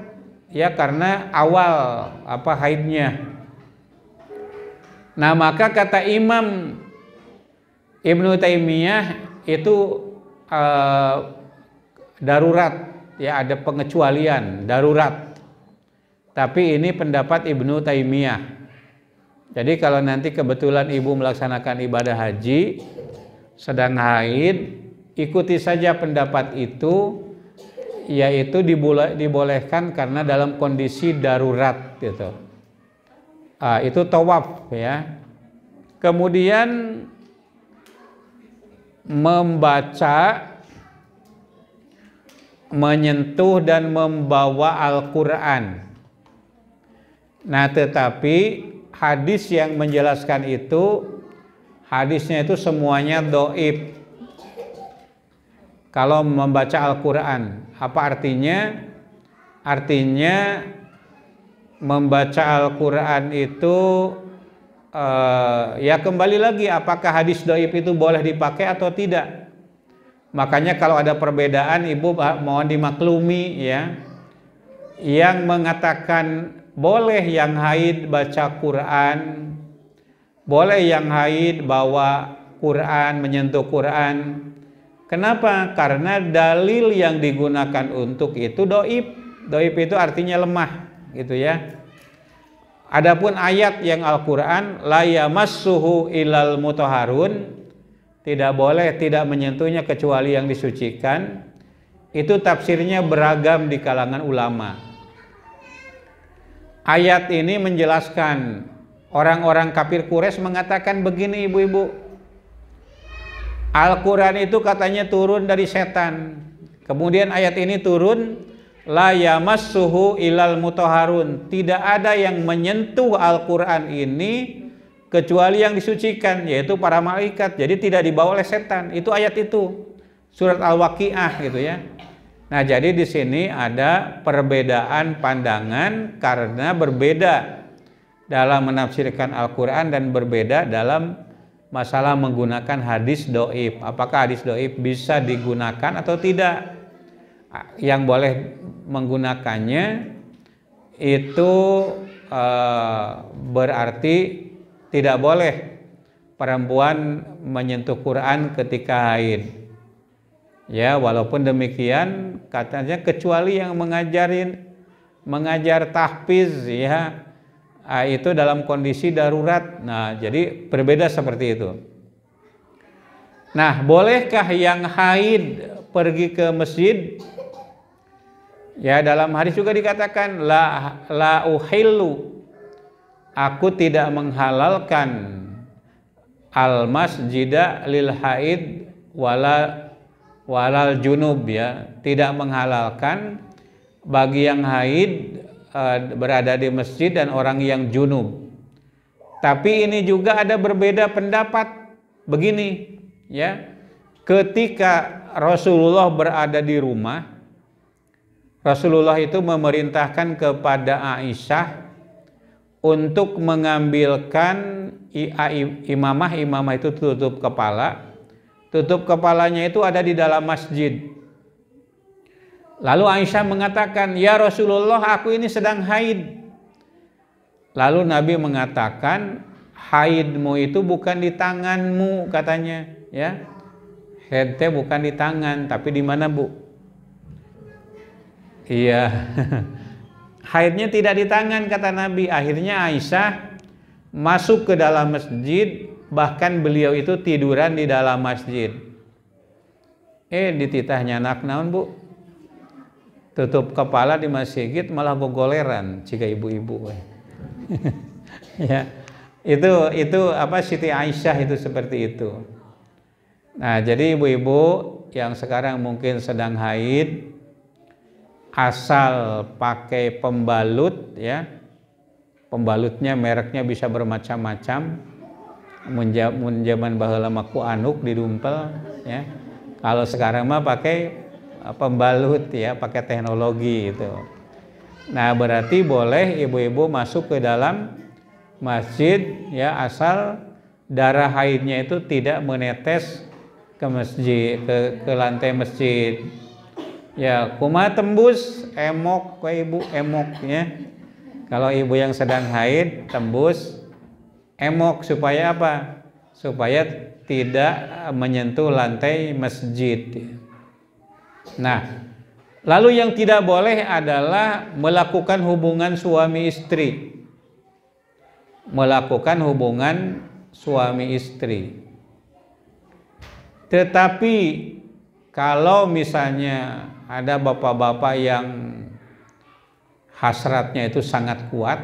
ya karena awal haidnya. Nah, maka kata Imam Ibnu Taimiyah itu darurat ya, ada pengecualian darurat. Tapi ini pendapat Ibnu Taimiyah. Jadi kalau nanti kebetulan ibu melaksanakan ibadah haji sedang haid, ikuti saja pendapat itu, yaitu dibolehkan karena dalam kondisi darurat gitu. Itu tawaf ya. Kemudian membaca, menyentuh dan membawa Al-Quran. Nah, tetapi hadis yang menjelaskan itu, hadisnya itu semuanya dhaif. Kalau membaca Al-Quran, apa artinya? Artinya membaca Al-Quran itu ya kembali lagi, apakah hadis dhaif itu boleh dipakai atau tidak? Makanya kalau ada perbedaan, ibu mohon dimaklumi ya. Yang mengatakan boleh yang haid baca Quran, boleh yang haid bawa Quran, menyentuh Quran. Kenapa? Karena dalil yang digunakan untuk itu dhaif. Dhaif itu artinya lemah, gitu ya. Adapun ayat yang Al-Quran, la yamassuhu ilal mutahharun, tidak boleh, tidak menyentuhnya kecuali yang disucikan. Itu tafsirnya beragam di kalangan ulama. Ayat ini menjelaskan, orang-orang kafir Quraisy mengatakan begini, ibu-ibu, Al-Quran itu katanya turun dari setan. Kemudian ayat ini turun, la yamassuhu ilal mutahharun, tidak ada yang menyentuh Al-Quran ini kecuali yang disucikan, yaitu para malaikat. Jadi tidak dibawa oleh setan. Itu ayat itu, surat Al-Waqiah gitu ya. Nah, jadi di sini ada perbedaan pandangan karena berbeda dalam menafsirkan Al-Quran dan berbeda dalam masalah menggunakan hadis dhaif. Apakah hadis dhaif bisa digunakan atau tidak? Yang boleh menggunakannya itu berarti tidak boleh perempuan menyentuh Quran ketika haid. Ya, walaupun demikian katanya kecuali yang mengajar tahfiz ya, itu dalam kondisi darurat. Nah, jadi berbeda seperti itu. Nah, bolehkah yang haid pergi ke masjid? Ya, dalam hadis juga dikatakan la uhillu, aku tidak menghalalkan al masjida lil haid walal junub, ya, tidak menghalalkan bagi yang haid berada di masjid dan orang yang junub. Tapi ini juga ada berbeda pendapat begini, ya. Ketika Rasulullah berada di rumah, Rasulullah itu memerintahkan kepada Aisyah untuk mengambilkan imamah itu tutup kepala. Tutup kepalanya itu ada di dalam masjid. Lalu Aisyah mengatakan, "Ya Rasulullah, aku ini sedang haid." Lalu Nabi mengatakan, "Haidmu itu bukan di tanganmu," katanya, ya. Haidnya bukan di tangan, tapi di mana, Bu? Iya. Haidnya tidak di tangan, kata Nabi. Akhirnya Aisyah masuk ke dalam masjid, bahkan beliau itu tiduran di dalam masjid. Dititahnya anak naon, Bu? Tutup kepala di masjid malah gogoleran jika ibu-ibu. Ya. Itu apa, Siti Aisyah itu seperti itu. Nah, jadi ibu-ibu yang sekarang mungkin sedang haid, asal pakai pembalut, ya. Pembalutnya mereknya bisa bermacam-macam. Mun zaman baheula mah ku anuk didumpel, ya. Kalau sekarang mah pakai pembalut, ya, pakai teknologi itu. Nah, berarti boleh ibu-ibu masuk ke dalam masjid, ya, asal darah haidnya itu tidak menetes ke masjid, ke lantai masjid. Ya, kumaha tembus emok ke ibu, emok, ya. Kalau ibu yang sedang haid tembus emok supaya apa? Supaya tidak menyentuh lantai masjid. Nah, lalu yang tidak boleh adalah melakukan hubungan suami istri. Melakukan hubungan suami istri. Tetapi kalau misalnya ada bapak-bapak yang hasratnya itu sangat kuat,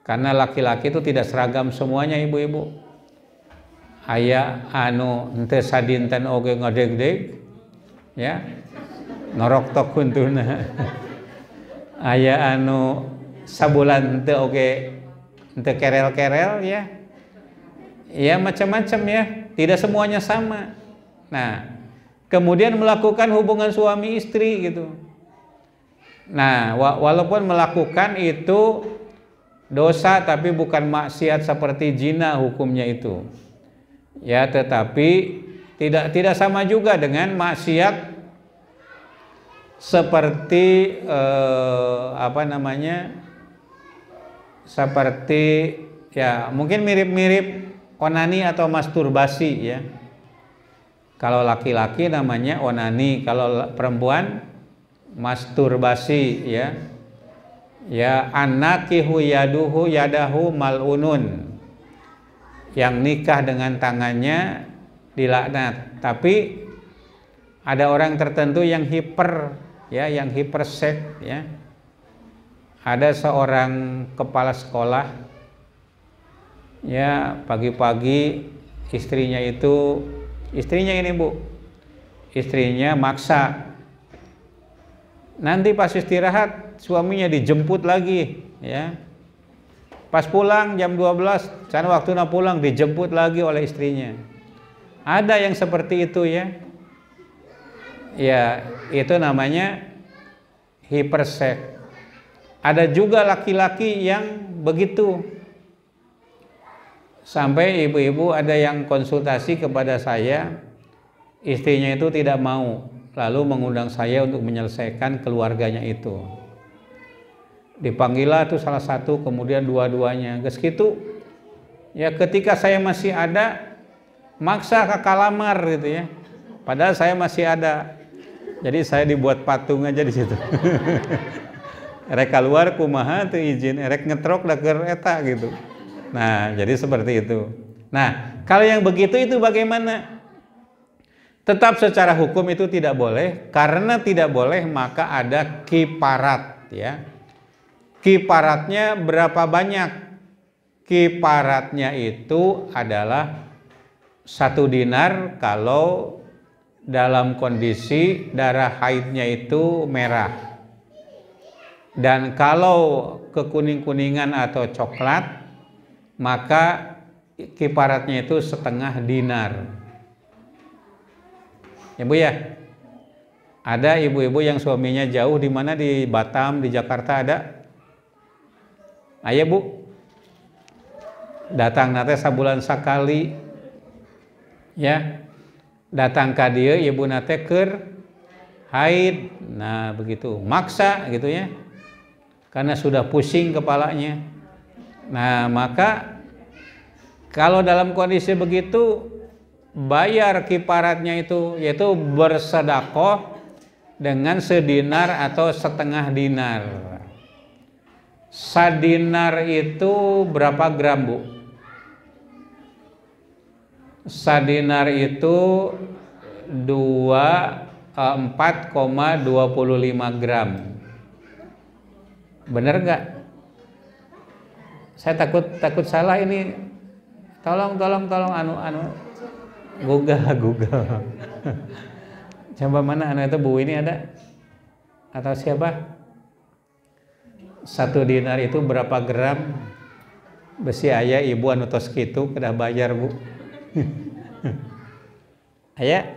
karena laki-laki itu tidak seragam semuanya, ibu-ibu. aya anu henteu sadinten oge ngadeg-deg ya norok tok kuntuna aya anu sabulan henteu oge henteu kerel-kerel ya ya macam-macam ya, tidak semuanya sama. Nah kemudian melakukan hubungan suami istri gitu. Nah walaupun melakukan itu dosa tapi bukan maksiat seperti zina hukumnya itu ya, tetapi tidak sama juga dengan maksiat seperti seperti ya mungkin mirip-mirip onani atau masturbasi ya. Kalau laki-laki namanya onani, kalau perempuan masturbasi ya. Ya anakihu yaduhu yadahu malunun, yang nikah dengan tangannya dilaknat. Tapi ada orang tertentu yang hiper ya, yang hiperseks ya. Ada seorang kepala sekolah ya, pagi-pagi istrinya ini Bu, istrinya maksa, nanti pas istirahat suaminya dijemput lagi ya, pas pulang jam 12 karena waktunya pulang dijemput lagi oleh istrinya. Ada yang seperti itu ya, ya itu namanya hiperseks. Ada juga laki-laki yang begitu. Sampai ibu-ibu ada yang konsultasi kepada saya, istrinya itu tidak mau, lalu mengundang saya untuk menyelesaikan keluarganya itu. Dipanggillah tuh salah satu, kemudian dua-duanya. Geus kitu. Ya ketika saya masih ada, maksa ke kalamar gitu ya. Padahal saya masih ada. Jadi saya dibuat patung aja di situ. Rek keluar kumaha teu izin, rek ngetrok da keur eta gitu. Nah, jadi seperti itu. Nah, kalau yang begitu itu bagaimana? Tetap secara hukum itu tidak boleh, karena tidak boleh maka ada kiparat ya. Kiparatnya berapa banyak? Kiparatnya itu adalah 1 dinar kalau dalam kondisi darah haidnya itu merah. Dan kalau kekuning-kuningan atau coklat, maka kiparatnya itu 1/2 dinar. Ya Bu ya. Ada ibu-ibu yang suaminya jauh, di mana, di Batam, di Jakarta ada. Ayo Bu. Datang nate sabulan sakali. Ya. Datang ka dieu ibu nate keur haid. Nah, begitu. Maksa gitu ya. Karena sudah pusing kepalanya. Nah, maka kalau dalam kondisi begitu bayar kiparatnya itu, yaitu bersedekah dengan 1 dinar atau 1/2 dinar. 1 dinar itu berapa gram Bu? 1 dinar itu 4,25 gram. Bener nggak? Saya takut salah ini. Tolong anu Google. Coba mana anu itu Bu ini ada? Atau siapa? 1 dinar itu berapa gram? Besi aya ibu anu tos kitu kedah bayar Bu. Aya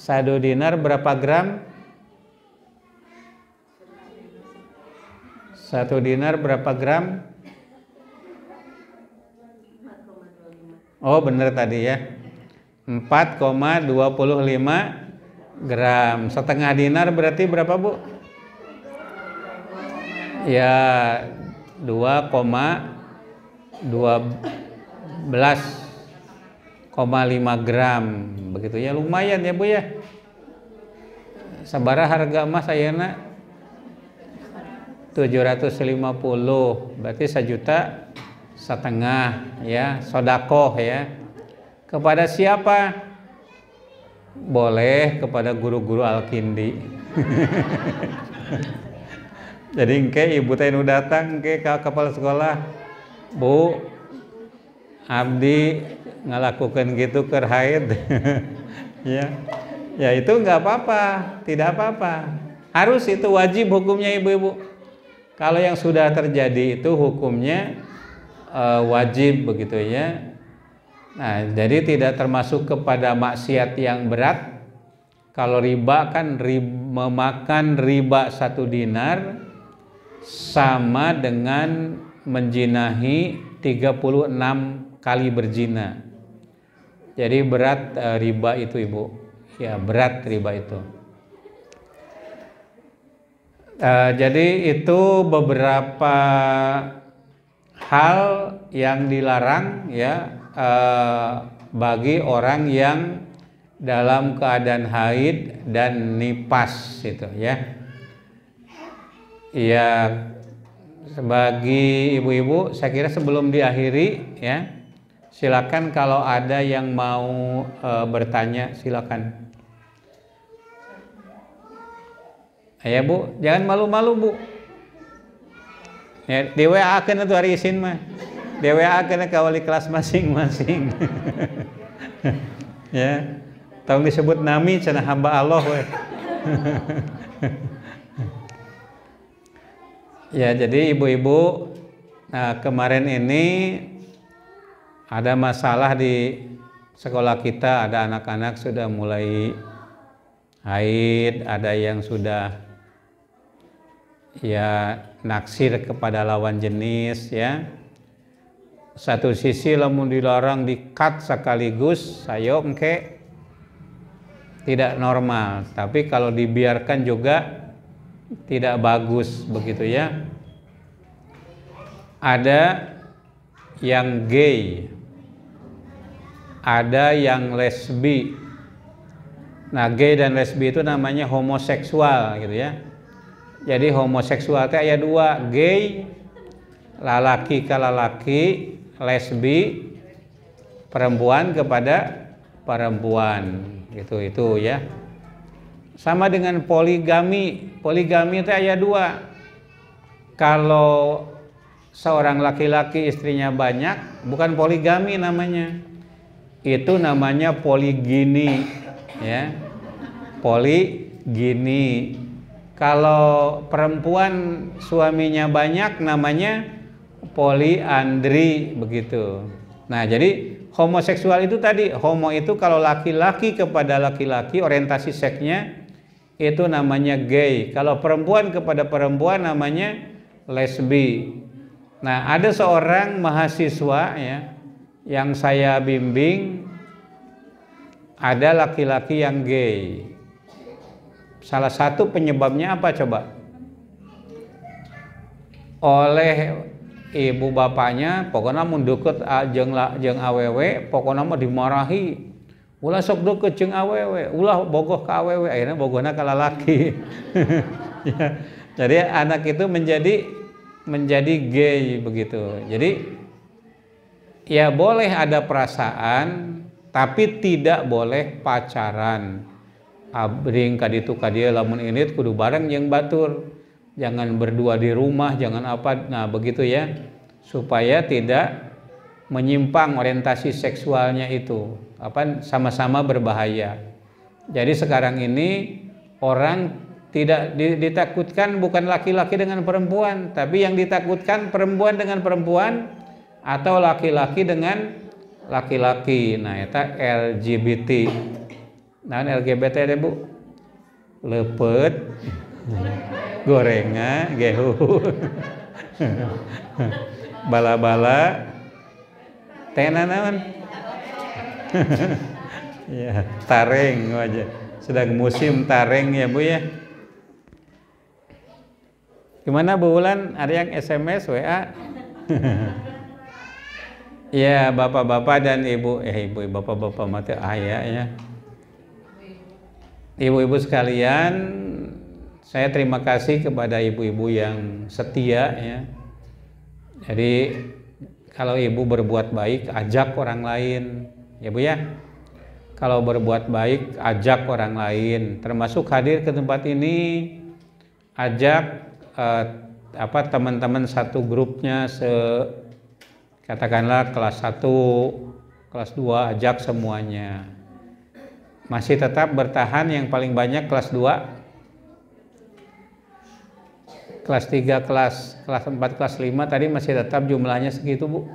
1 dinar berapa gram? 1 dinar berapa gram? Oh bener tadi ya, 4,25 gram. 1/2 dinar berarti berapa Bu? Ya 2,12,5 gram. Begitu ya, lumayan ya Bu ya. Sabaraha harga emas ayeuna? 750, berarti 1,5 juta ya, sodakoh ya. Kepada siapa? Boleh kepada guru-guru Al-Kindi. Jadi engke ibu teh nu datang ke kepala sekolah, Bu, abdi ngelakukan gitu keur haid. Ya. Ya itu nggak apa-apa, tidak apa-apa. Harus itu wajib hukumnya ibu-ibu. Kalau yang sudah terjadi itu hukumnya wajib begitu ya. Nah, jadi tidak termasuk kepada maksiat yang berat. Kalau riba kan memakan riba 1 dinar sama dengan menjinahi 36 kali berzina. Jadi berat riba itu ibu. Ya berat riba itu. Jadi itu beberapa hal yang dilarang ya bagi orang yang dalam keadaan haid dan nifas itu ya. Ya bagi ibu-ibu saya kira sebelum diakhiri ya, silakan kalau ada yang mau bertanya silakan. Ya Bu, jangan malu-malu Bu. Ya, di WA akan itu hari isin mah. Di WA akan ke wali kelas masing-masing. Ya, tolong disebut nami cenah hamba Allah we. Ya, jadi ibu-ibu, nah kemarin ini ada masalah di sekolah kita, ada anak-anak sudah mulai haid, ada yang sudah ya naksir kepada lawan jenis ya. Satu sisi lamun dilarang di-cut sekaligus sayo engke tidak normal, tapi kalau dibiarkan juga tidak bagus begitu ya. Ada yang gay, ada yang lesbi. Nah, gay dan lesbi itu namanya homoseksual gitu ya. Jadi homoseksual itu ada 2, gay lalaki ke lalaki, lesbi perempuan kepada perempuan gitu itu ya. Sama dengan poligami. Poligami itu ada 2. Kalau seorang laki-laki istrinya banyak, bukan poligami namanya. Itu namanya poligini ya. Poligini. Kalau perempuan suaminya banyak namanya poliandri begitu. Nah, jadi homoseksual itu tadi, homo itu kalau laki-laki kepada laki-laki orientasi seksnya itu namanya gay. Kalau perempuan kepada perempuan namanya lesbi. Nah, ada seorang mahasiswa ya yang saya bimbing, ada laki-laki yang gay. Salah satu penyebabnya apa coba? Oleh ibu bapaknya pokoknya mun deket jeung awewe pokoknya mah dimarahi. Ulah sok deket jeung awewe, ulah bogoh ka awewe, akhirnya bogohna ka lalaki. Ya, jadi anak itu menjadi gay begitu. Jadi ya boleh ada perasaan tapi tidak boleh pacaran. Abring kaditu kadia lamun ini kudu bareng jeung batur. Jangan berdua di rumah, jangan apa. Nah, begitu ya. Supaya tidak menyimpang orientasi seksualnya itu. Apa sama-sama berbahaya. Jadi sekarang ini orang tidak ditakutkan bukan laki-laki dengan perempuan, tapi yang ditakutkan perempuan dengan perempuan atau laki-laki dengan laki-laki. Nah, itu LGBT. Nah, LGBT deh Bu, lepet, gorenga, gehu, bala-bala, tenan naon, ya tareng aja. Sedang musim tareng ya Bu ya. Gimana Bu Wulan? Ada yang SMS, WA? Ya bapak-bapak dan ibu, ibu bapak-bapak mati ayah ya. Ibu-ibu sekalian, saya terima kasih kepada ibu-ibu yang setia ya. Jadi kalau ibu berbuat baik, ajak orang lain, ya Bu ya. Kalau berbuat baik, ajak orang lain, termasuk hadir ke tempat ini, ajak teman-teman satu grupnya Katakanlah kelas 1, kelas 2 ajak semuanya. Masih tetap bertahan yang paling banyak kelas 2, kelas 3, kelas 4, kelas 5 tadi masih tetap jumlahnya segitu, Bu.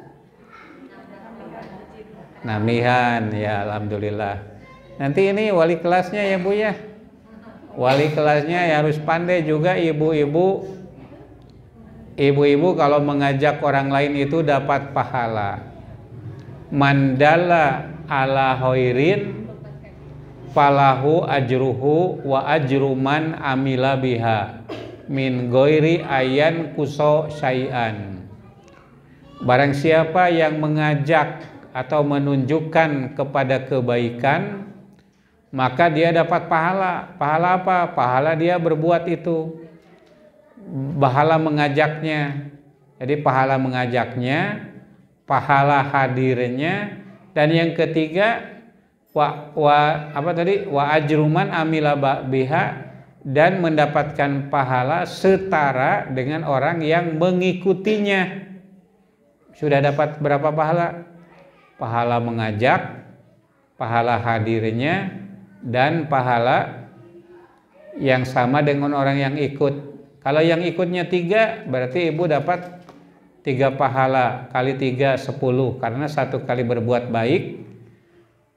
Namihan, ya alhamdulillah. Nanti ini wali kelasnya ya, Bu ya. Wali kelasnya ya harus pandai juga, ibu-ibu. Ibu-ibu kalau mengajak orang lain itu dapat pahala. Mandala ala khairin falahu ajruhu wa ajruman amila biha min ghairi ayan kuso syai'an. Barang siapa yang mengajak atau menunjukkan kepada kebaikan, maka dia dapat pahala. Pahala apa? Pahala dia berbuat itu. Pahala mengajaknya. Jadi pahala mengajaknya, pahala hadirnya, dan yang ketiga wa ajruman amila biha, dan mendapatkan pahala setara dengan orang yang mengikutinya. Sudah dapat berapa pahala? Pahala mengajak, pahala hadirnya, dan pahala yang sama dengan orang yang ikut. Kalau yang ikutnya 3, berarti ibu dapat 3 pahala, kali 3 10, karena 1 kali berbuat baik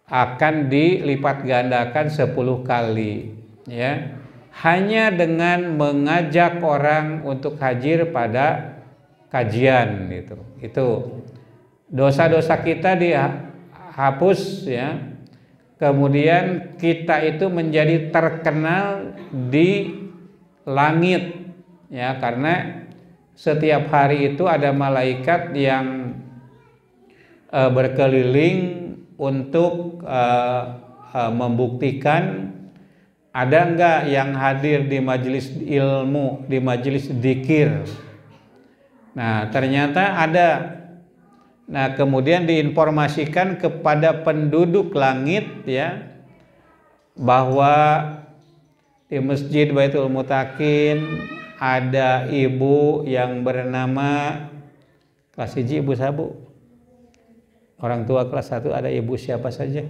akan dilipat gandakan 10 kali, ya. Hanya dengan mengajak orang untuk hadir pada kajian gitu. Itu dosa-dosa kita dihapus, ya. Kemudian kita itu menjadi terkenal di langit, ya, karena setiap hari itu ada malaikat yang berkeliling untuk membuktikan ada enggak yang hadir di majelis ilmu, di majelis dzikir. Nah, ternyata ada. Nah, kemudian diinformasikan kepada penduduk langit, ya, bahwa di Masjid Baitul Mutakin ada ibu yang bernama kelas 1 ibu sabu. Orang tua kelas 1 ada ibu siapa saja?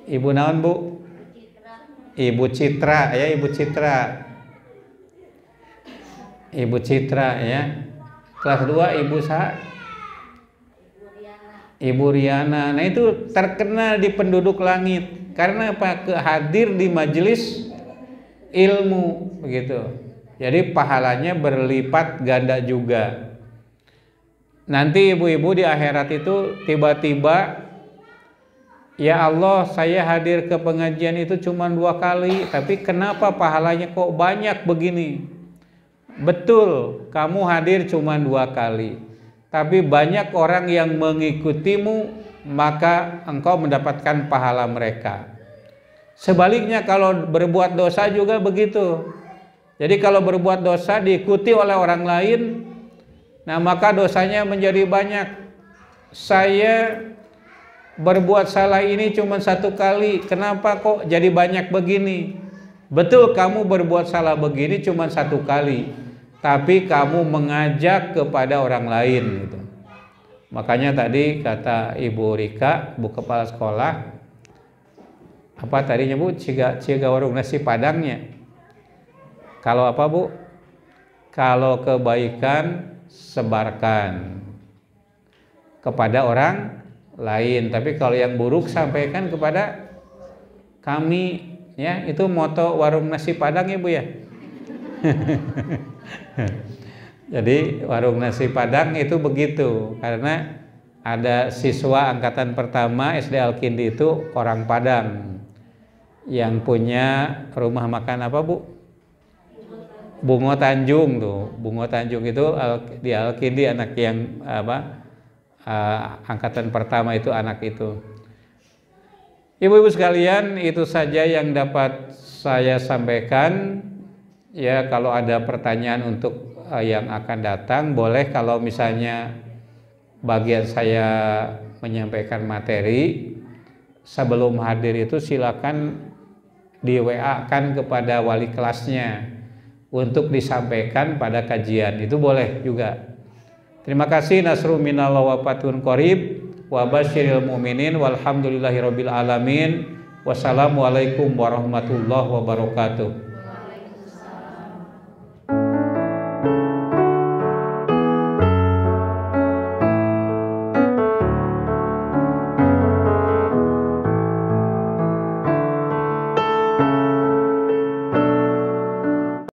Ibu naon, Bu? Ibu Citra, ya, Ibu Citra. Ibu Citra, ya. Kelas 2 ibu Ibu Riana. Nah, itu terkenal di penduduk langit. Karena apa? Hadir di majelis ilmu, begitu. Jadi pahalanya berlipat ganda juga. Nanti ibu-ibu di akhirat itu tiba-tiba, ya Allah, saya hadir ke pengajian itu cuma 2 kali, tapi kenapa pahalanya kok banyak begini? Betul, kamu hadir cuma 2 kali, tapi banyak orang yang mengikutimu, maka engkau mendapatkan pahala mereka. Sebaliknya kalau berbuat dosa juga begitu. Jadi kalau berbuat dosa diikuti oleh orang lain, nah maka dosanya menjadi banyak. Saya berbuat salah ini cuma 1 kali, kenapa kok jadi banyak begini? Betul, kamu berbuat salah begini cuma 1 kali, tapi kamu mengajak kepada orang lain gitu. Makanya tadi kata Ibu Rika, Bu Kepala Sekolah, apa tadinya, Bu? Ciga warung nasi padangnya. Kalau apa, Bu? Kalau kebaikan sebarkan kepada orang lain, tapi kalau yang buruk sampaikan kepada kami, ya. Itu moto warung nasi padang ya, Bu ya. Jadi warung nasi padang itu begitu, karena ada siswa angkatan pertama SD Al-Kindi itu orang Padang yang punya rumah makan apa, Bu? Bungo Tanjung tuh. Bungo Tanjung itu di Al-Kindi, anak yang angkatan pertama itu anak itu. Ibu-ibu sekalian, itu saja yang dapat saya sampaikan. Ya, kalau ada pertanyaan untuk yang akan datang, boleh. Kalau misalnya bagian saya menyampaikan materi sebelum hadir itu silakan di WA kan kepada wali kelasnya untuk disampaikan pada kajian, itu boleh juga. Terima kasih, nasru minallah wa fatun qarib wa basyiril mu'minin walhamdulillahirabbil alamin. Wassalamualaikum warahmatullahi wabarakatuh.